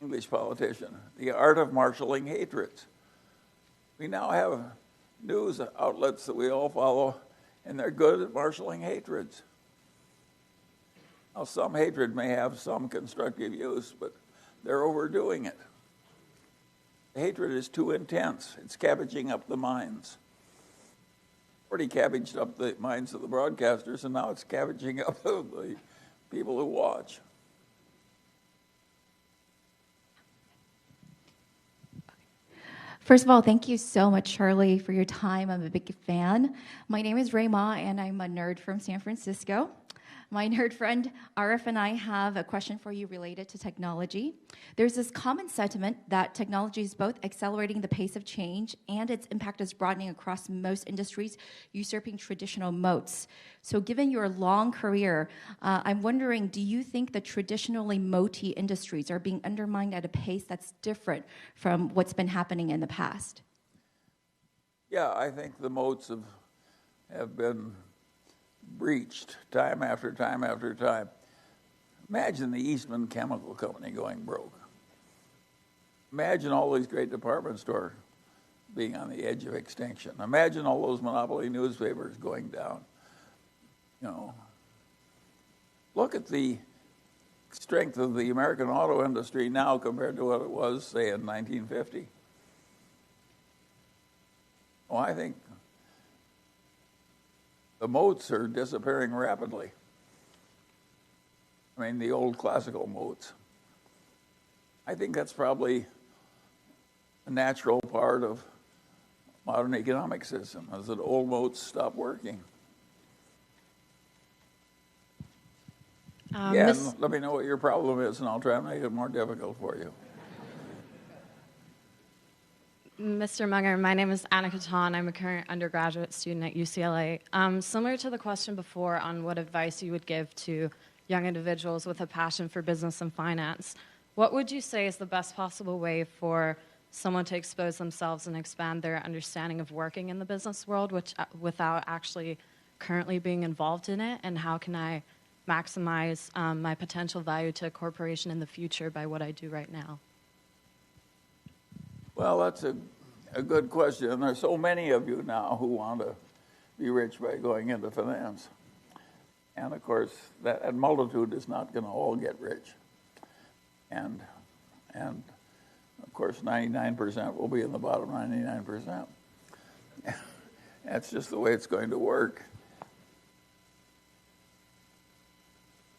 S2: English politician the art of marshaling hatreds. We now have news outlets that we all follow, and they're good at marshaling hatreds. Now, some hatred may have some constructive use, but they're overdoing it. The hatred is too intense. It's cabbaging up the minds. Already cabbaged up the minds of the broadcasters, and now it's cabbaging up the people who watch.
S8: First of all, thank you so much, Charlie, for your time. I'm a big fan. My name is Ray Ma, and I'm a nerd from San Francisco. My nerd friend Arif and I have a question for you related to technology. There's this common sentiment that technology is both accelerating the pace of change and its impact is broadening across most industries, usurping traditional moats. So given your long career, I'm wondering, do you think the traditionally moaty industries are being undermined at a pace that's different from what's been happening in the past?
S2: Yeah, I think the moats have been breached time after time after time. Imagine the Eastman Chemical Company going broke. Imagine all these great department stores being on the edge of extinction. Imagine all those monopoly newspapers going down. You know, look at the strength of the American auto industry now compared to what it was, say, in 1950. Well, I think the moats are disappearing rapidly. I mean, the old classical moats. I think that's probably a natural part of modern economic system, as that old moats stop working. Let me know what your problem is, and I'll try and make it more difficult for you.
S9: Mr. Munger, my name is Anna Catan. I'm a current undergraduate student at UCLA. Similar to the question before on what advice you would give to young individuals with a passion for business and finance, what would you say is the best possible way for someone to expose themselves and expand their understanding of working in the business world without actually currently being involved in it? And how can I maximize my potential value to a corporation in the future by what I do right now?
S2: Well, that's a good question. And there's so many of you now who want to be rich by going into finance. And, of course, that multitude is not going to all get rich. And of course, 99% will be in the bottom 99%. That's just the way it's going to work.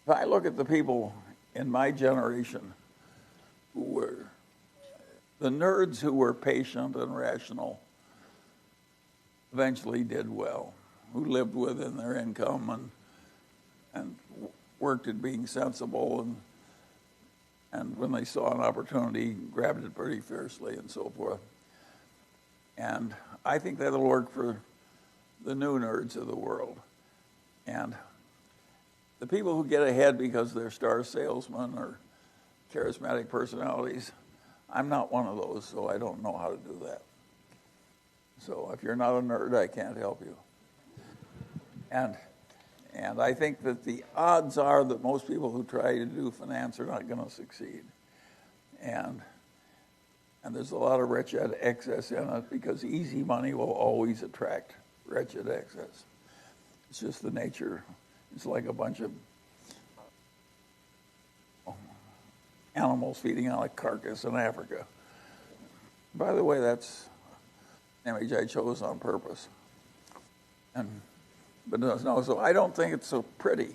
S2: If I look at the people in my generation who were the nerds who were patient and rational eventually did well, who lived within their income and worked at being sensible, and when they saw an opportunity, grabbed it pretty fiercely and so forth. And I think that'll work for the new nerds of the world. And the people who get ahead because they're star salesmen or charismatic personalities, I'm not one of those, so I don't know how to do that. So if you're not a nerd, I can't help you. And I think that the odds are that most people who try to do finance are not going to succeed. And there's a lot of wretched excess in it because easy money will always attract wretched excess. It's just the nature. It's like a bunch of animals feeding on a carcass in Africa. By the way, that's an image I chose on purpose. But no, so I don't think it's so pretty.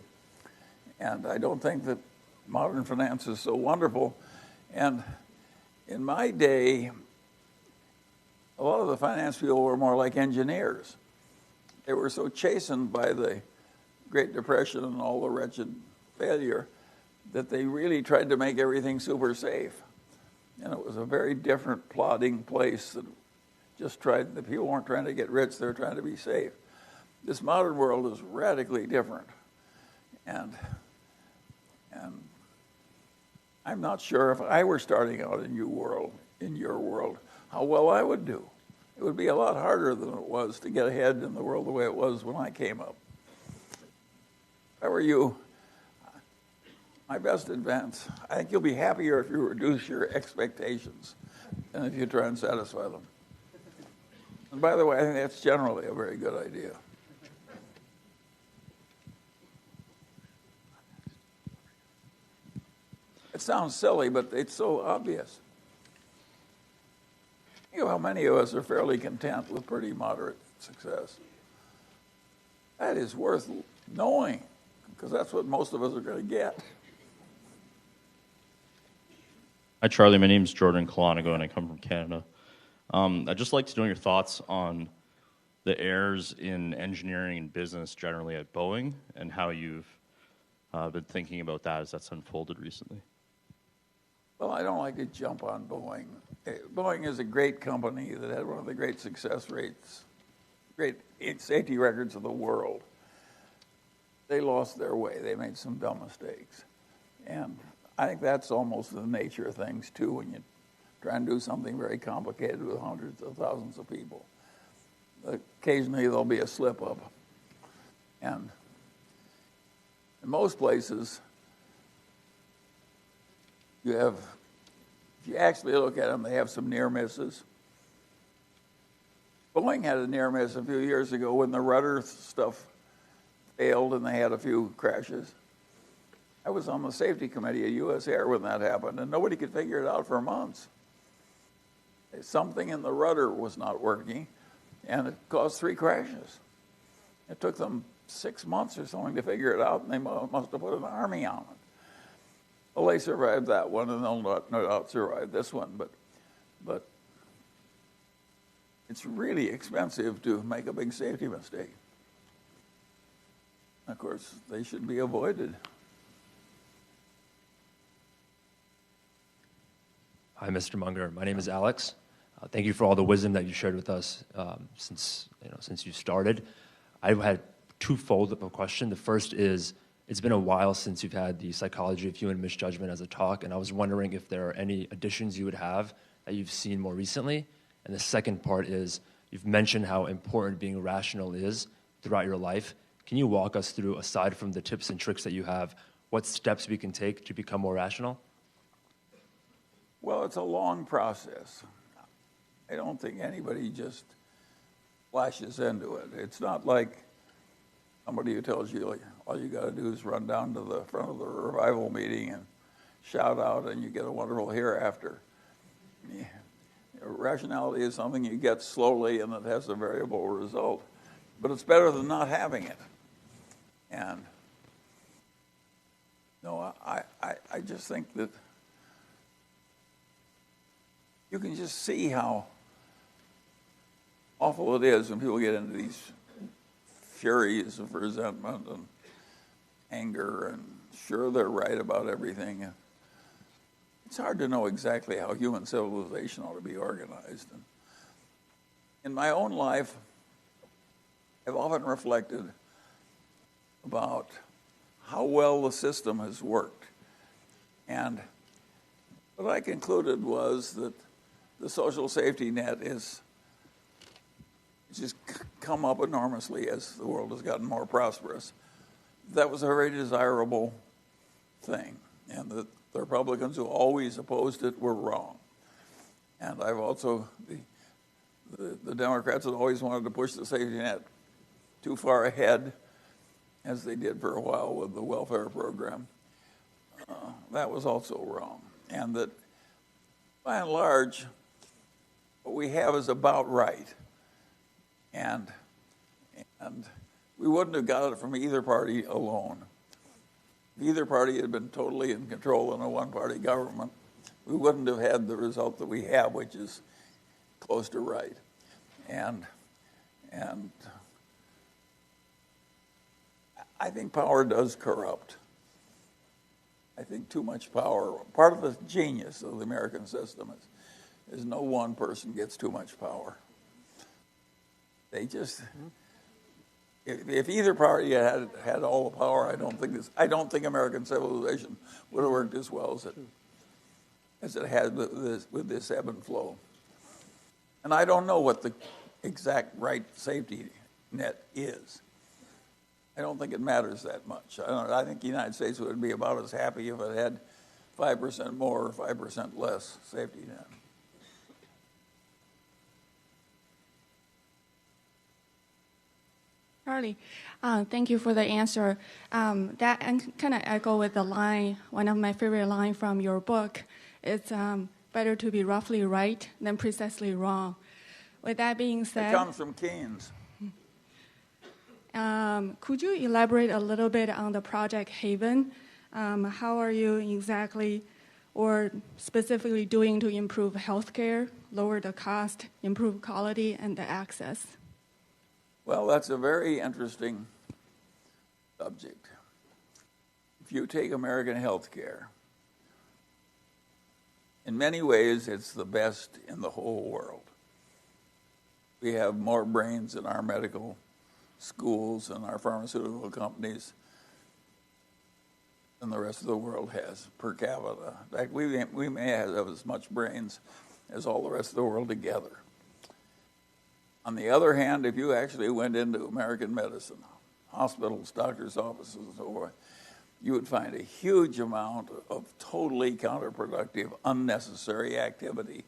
S2: And I don't think that modern finance is so wonderful. And in my day, a lot of the finance people were more like engineers. They were so chastened by the Great Depression and all the wretched failure that they really tried to make everything super safe. And it was a very different, plodding place that the people weren't trying to get rich, they were trying to be safe. This modern world is radically different. And I'm not sure if I were starting out in your world, how well I would do. It would be a lot harder than it was to get ahead in the world the way it was when I came up. If I were you, my best advance, I think you'll be happier if you reduce your expectations than if you try and satisfy them. And by the way, I think that's generally a very good idea. It sounds silly, but it's so obvious. You know how many of us are fairly content with pretty moderate success? That is worth knowing, because that's what most of us are going to get.
S10: Hi, Charlie. My name's Jordan Kalanigo, and I come from Canada. I'd just like to know your thoughts on the errors in engineering and business generally at Boeing and how you've been thinking about that as that's unfolded recently.
S2: Well, I don't like to jump on Boeing. Boeing is a great company that had one of the great success rates, great safety records of the world. They lost their way. They made some dumb mistakes. And I think that's almost the nature of things, too, when you try and do something very complicated with hundreds of thousands of people. Occasionally, there'll be a slip-up. And in most places, if you actually look at them, they have some near misses. Boeing had a near miss a few years ago when the rudder stuff failed and they had a few crashes. I was on the safety committee at U.S. Air when that happened, and nobody could figure it out for months. Something in the rudder was not working, and it caused 3 crashes. It took them 6 months or something to figure it out, and they must have put an army on it. Well, they survived that one, and they'll no doubt survive this one, but it's really expensive to make a big safety mistake. Of course, they should be avoided.
S11: Hi, Mr. Munger. My name is Alex. Thank you for all the wisdom that you shared with us since you started. I had two fold-up question. The first is, it's been a while since you've had the psychology of human misjudgment as a talk, and I was wondering if there are any additions you would have that you've seen more recently. And the second part is, you've mentioned how important being rational is throughout your life. Can you walk us through, aside from the tips and tricks that you have, what steps we can take to become more rational?
S2: Well, it's a long process. I don't think anybody just flashes into it. It's not like somebody who tells you, like, all you got to do is run down to the front of the revival meeting and shout out and you get a wonderful hereafter. Yeah. Rationality is something you get slowly and it has a variable result. But it's better than not having it. And no, I just think that you can just see how awful it is when people get into these furies of resentment and anger and sure they're right about everything. It's hard to know exactly how human civilization ought to be organized. And in my own life, I've often reflected about how well the system has worked. And what I concluded was that the social safety net is just come up enormously as the world has gotten more prosperous. That was a very desirable thing, and the Republicans who always opposed it were wrong. And I've also, the Democrats had always wanted to push the safety net too far ahead, as they did for a while with the welfare program. That was also wrong. And that, by and large, what we have is about right. And we wouldn't have got it from either party alone. If either party had been totally in control in a one-party government, we wouldn't have had the result that we have, which is close to right. And I think power does corrupt. I think too much power. Part of the genius of the American system is no one person gets too much power. They just, if either party had all the power, I don't think American civilization would have worked as well as it has with this ebb and flow. And I don't know what the exact right safety net is. I don't think it matters that much. I think the United States would be about as happy if it had 5% more or 5% less safety net.
S12: Charlie, thank you for the answer. That kind of echo with the line, one of my favorite lines from your book. It's better to be roughly right than precisely wrong. With that being said,
S2: it comes from Keynes.
S12: Could you elaborate a little bit on the Project Haven? How are you exactly or specifically doing to improve healthcare, lower the cost, improve quality, and the access?
S2: Well, that's a very interesting subject. If you take American healthcare, in many ways it's the best in the whole world. We have more brains in our medical schools and our pharmaceutical companies than the rest of the world has per capita. In fact, we may have as much brains as all the rest of the world together. On the other hand, if you actually went into American medicine, hospitals, doctors' offices, and so forth, you would find a huge amount of totally counterproductive, unnecessary activity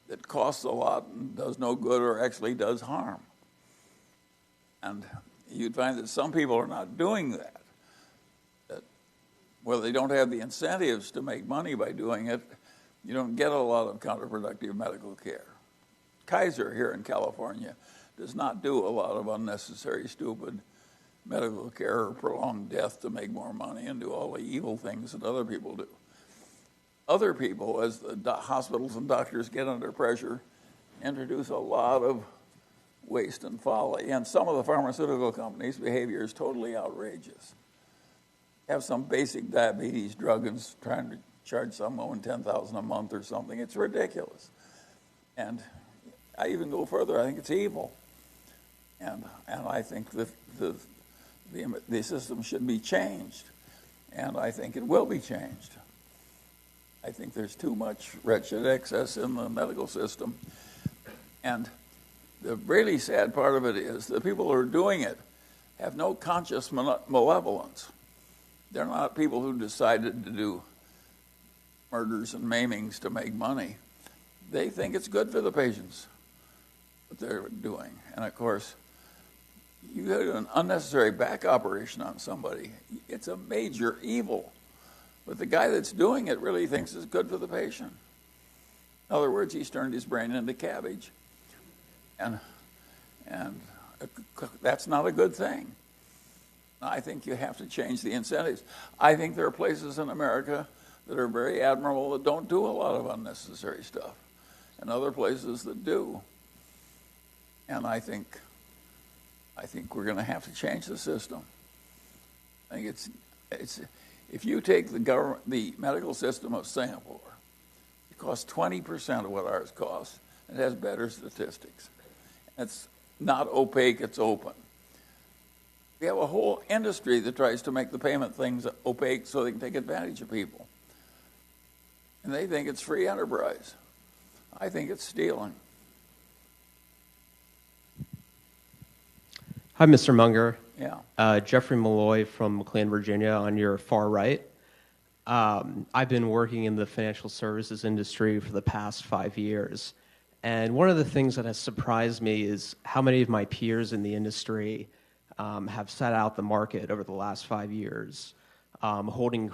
S2: that costs a lot and does no good or actually does harm. And you'd find that some people are not doing that. Where they don't have the incentives to make money by doing it, you don't get a lot of counterproductive medical care. Kaiser here in California does not do a lot of unnecessary, stupid medical care or prolonged death to make more money and do all the evil things that other people do. Other people, as the hospitals and doctors get under pressure, introduce a lot of waste and folly. And some of the pharmaceutical companies' behavior is totally outrageous. Have some basic diabetes drug and trying to charge someone $10,000 a month or something. It's ridiculous. And I even go further. I think it's evil. And I think the system should be changed. And I think it will be changed. I think there's too much wretched excess in the medical system. And the really sad part of it is the people who are doing it have no conscious malevolence. They're not people who decided to do murders and maimings to make money. They think it's good for the patients, what they're doing. And of course, you do an unnecessary back operation on somebody, it's a major evil. But the guy that's doing it really thinks it's good for the patient. In other words, he's turned his brain into cabbage. And that's not a good thing. I think you have to change the incentives. I think there are places in America that are very admirable that don't do a lot of unnecessary stuff, and other places that do. And I think we're going to have to change the system. I think it's if you take the medical system of Singapore, it costs 20% of what ours costs. It has better statistics. It's not opaque, it's open. We have a whole industry that tries to make the payment things opaque so they can take advantage of people. And they think it's free enterprise. I think it's stealing.
S13: Hi, Mr. Munger.
S2: Yeah.
S13: Jeffrey Malloy from McLean, Virginia, on your far right. I've been working in the financial services industry for the past 5 years. And one of the things that has surprised me is how many of my peers in the industry have sat out the market over the last 5 years, holding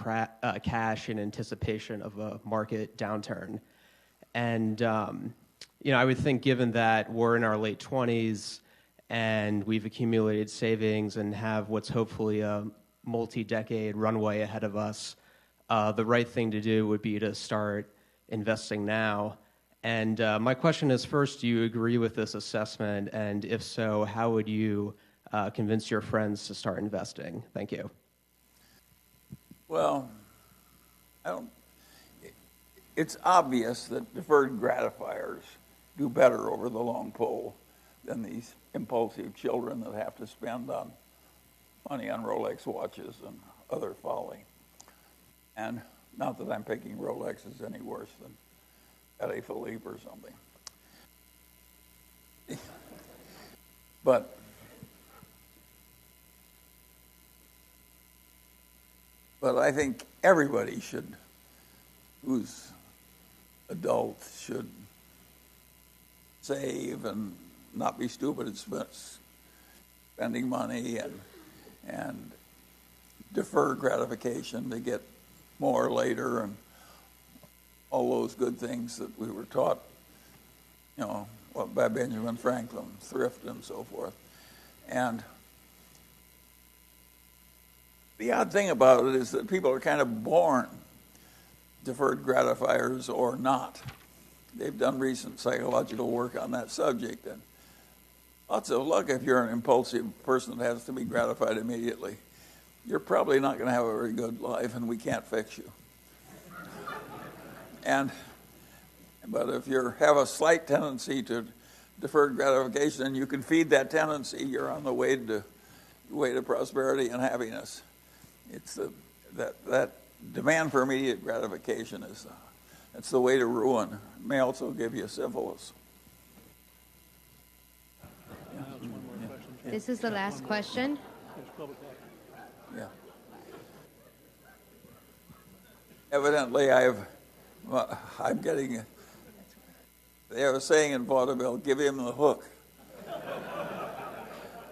S13: cash in anticipation of a market downturn. And, I would think given that we're in our late 20s and we've accumulated savings and have what's hopefully a multi-decade runway ahead of us, the right thing to do would be to start investing now. And my question is, first, do you agree with this assessment? And if so, how would you convince your friends to start investing? Thank you.
S2: Well, It's obvious that deferred gratifiers do better over the long pull than these impulsive children that have to spend money on Rolex watches and other folly. And not that I'm picking Rolexes any worse than Patek Philippe or something. But I think everybody who's adult should save and not be stupid at spending money and defer gratification to get more later and all those good things that we were taught, by Benjamin Franklin, thrift and so forth. And the odd thing about it is that people are kind of born deferred gratifiers or not. They've done recent psychological work on that subject, and lots of luck if you're an impulsive person that has to be gratified immediately. You're probably not going to have a very good life, and we can't fix you. But if you have a slight tendency to deferred gratification, and you can feed that tendency, you're on the way to prosperity and happiness. It's that demand for immediate gratification it's the way to ruin. It may also give you syphilis.
S14: This is the last question.
S2: Yeah. Evidently, I'm getting. They have a saying in vaudeville: "Give him the hook."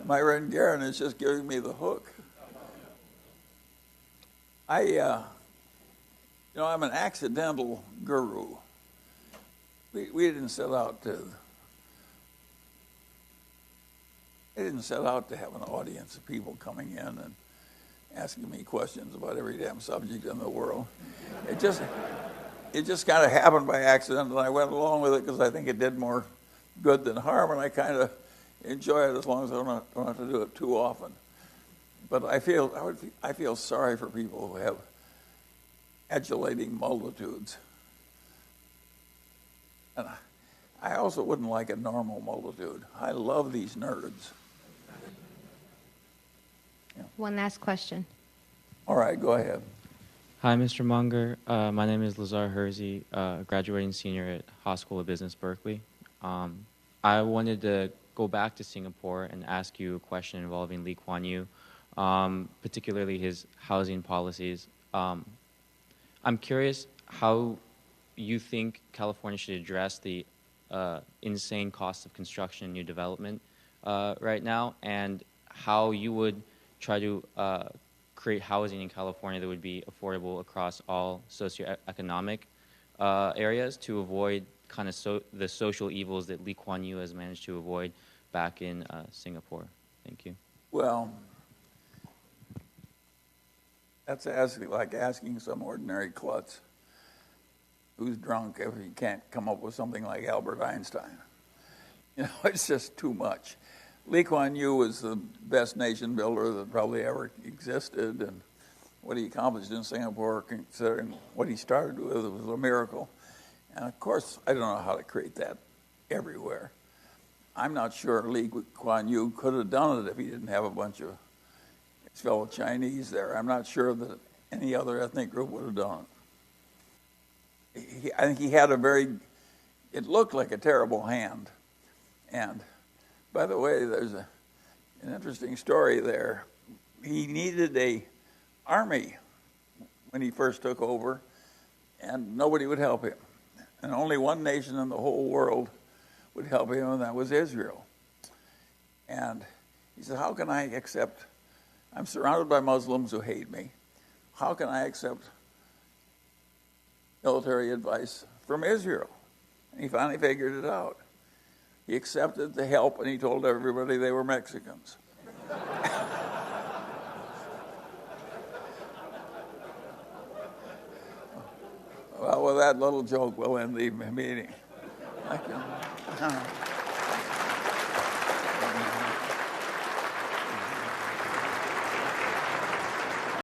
S2: My friend Garen is just giving me the hook. I'm an accidental guru. We didn't set out to. I didn't set out to have an audience of people coming in and asking me questions about every damn subject in the world. It just kind of happened by accident, and I went along with it because I think it did more good than harm, and I kind of enjoy it as long as I don't have to do it too often. But I feel sorry for people who have adulating multitudes. And I also wouldn't like a normal multitude. I love these nerds. Yeah.
S14: One last question.
S2: All right, go ahead.
S15: Hi, Mr. Munger. My name is Lazar Hersey, graduating senior at Haas School of Business, Berkeley. I wanted to go back to Singapore and ask you a question involving Lee Kuan Yew, particularly his housing policies. I'm curious how you think California should address the insane cost of construction and new development right now, and how you would try to create housing in California that would be affordable across all socioeconomic areas to avoid kind of the social evils that Lee Kuan Yew has managed to avoid back in Singapore. Thank you.
S2: Well, that's like asking some ordinary klutz who's drunk if he can't come up with something like Albert Einstein. It's just too much. Lee Kuan Yew was the best nation builder that probably ever existed, and what he accomplished in Singapore, considering what he started with, was a miracle. And of course, I don't know how to create that everywhere. I'm not sure Lee Kuan Yew could have done it if he didn't have a bunch of his fellow Chinese there. I'm not sure that any other ethnic group would have done it. I think he had it looked like a terrible hand. And by the way, there's an interesting story there. He needed an army when he first took over, and nobody would help him. And only one nation in the whole world would help him, and that was Israel. And he said, how can I accept, I'm surrounded by Muslims who hate me. How can I accept military advice from Israel? And he finally figured it out. He accepted the help, and he told everybody they were Mexicans. Well, with that little joke, we'll end the meeting. Thank you.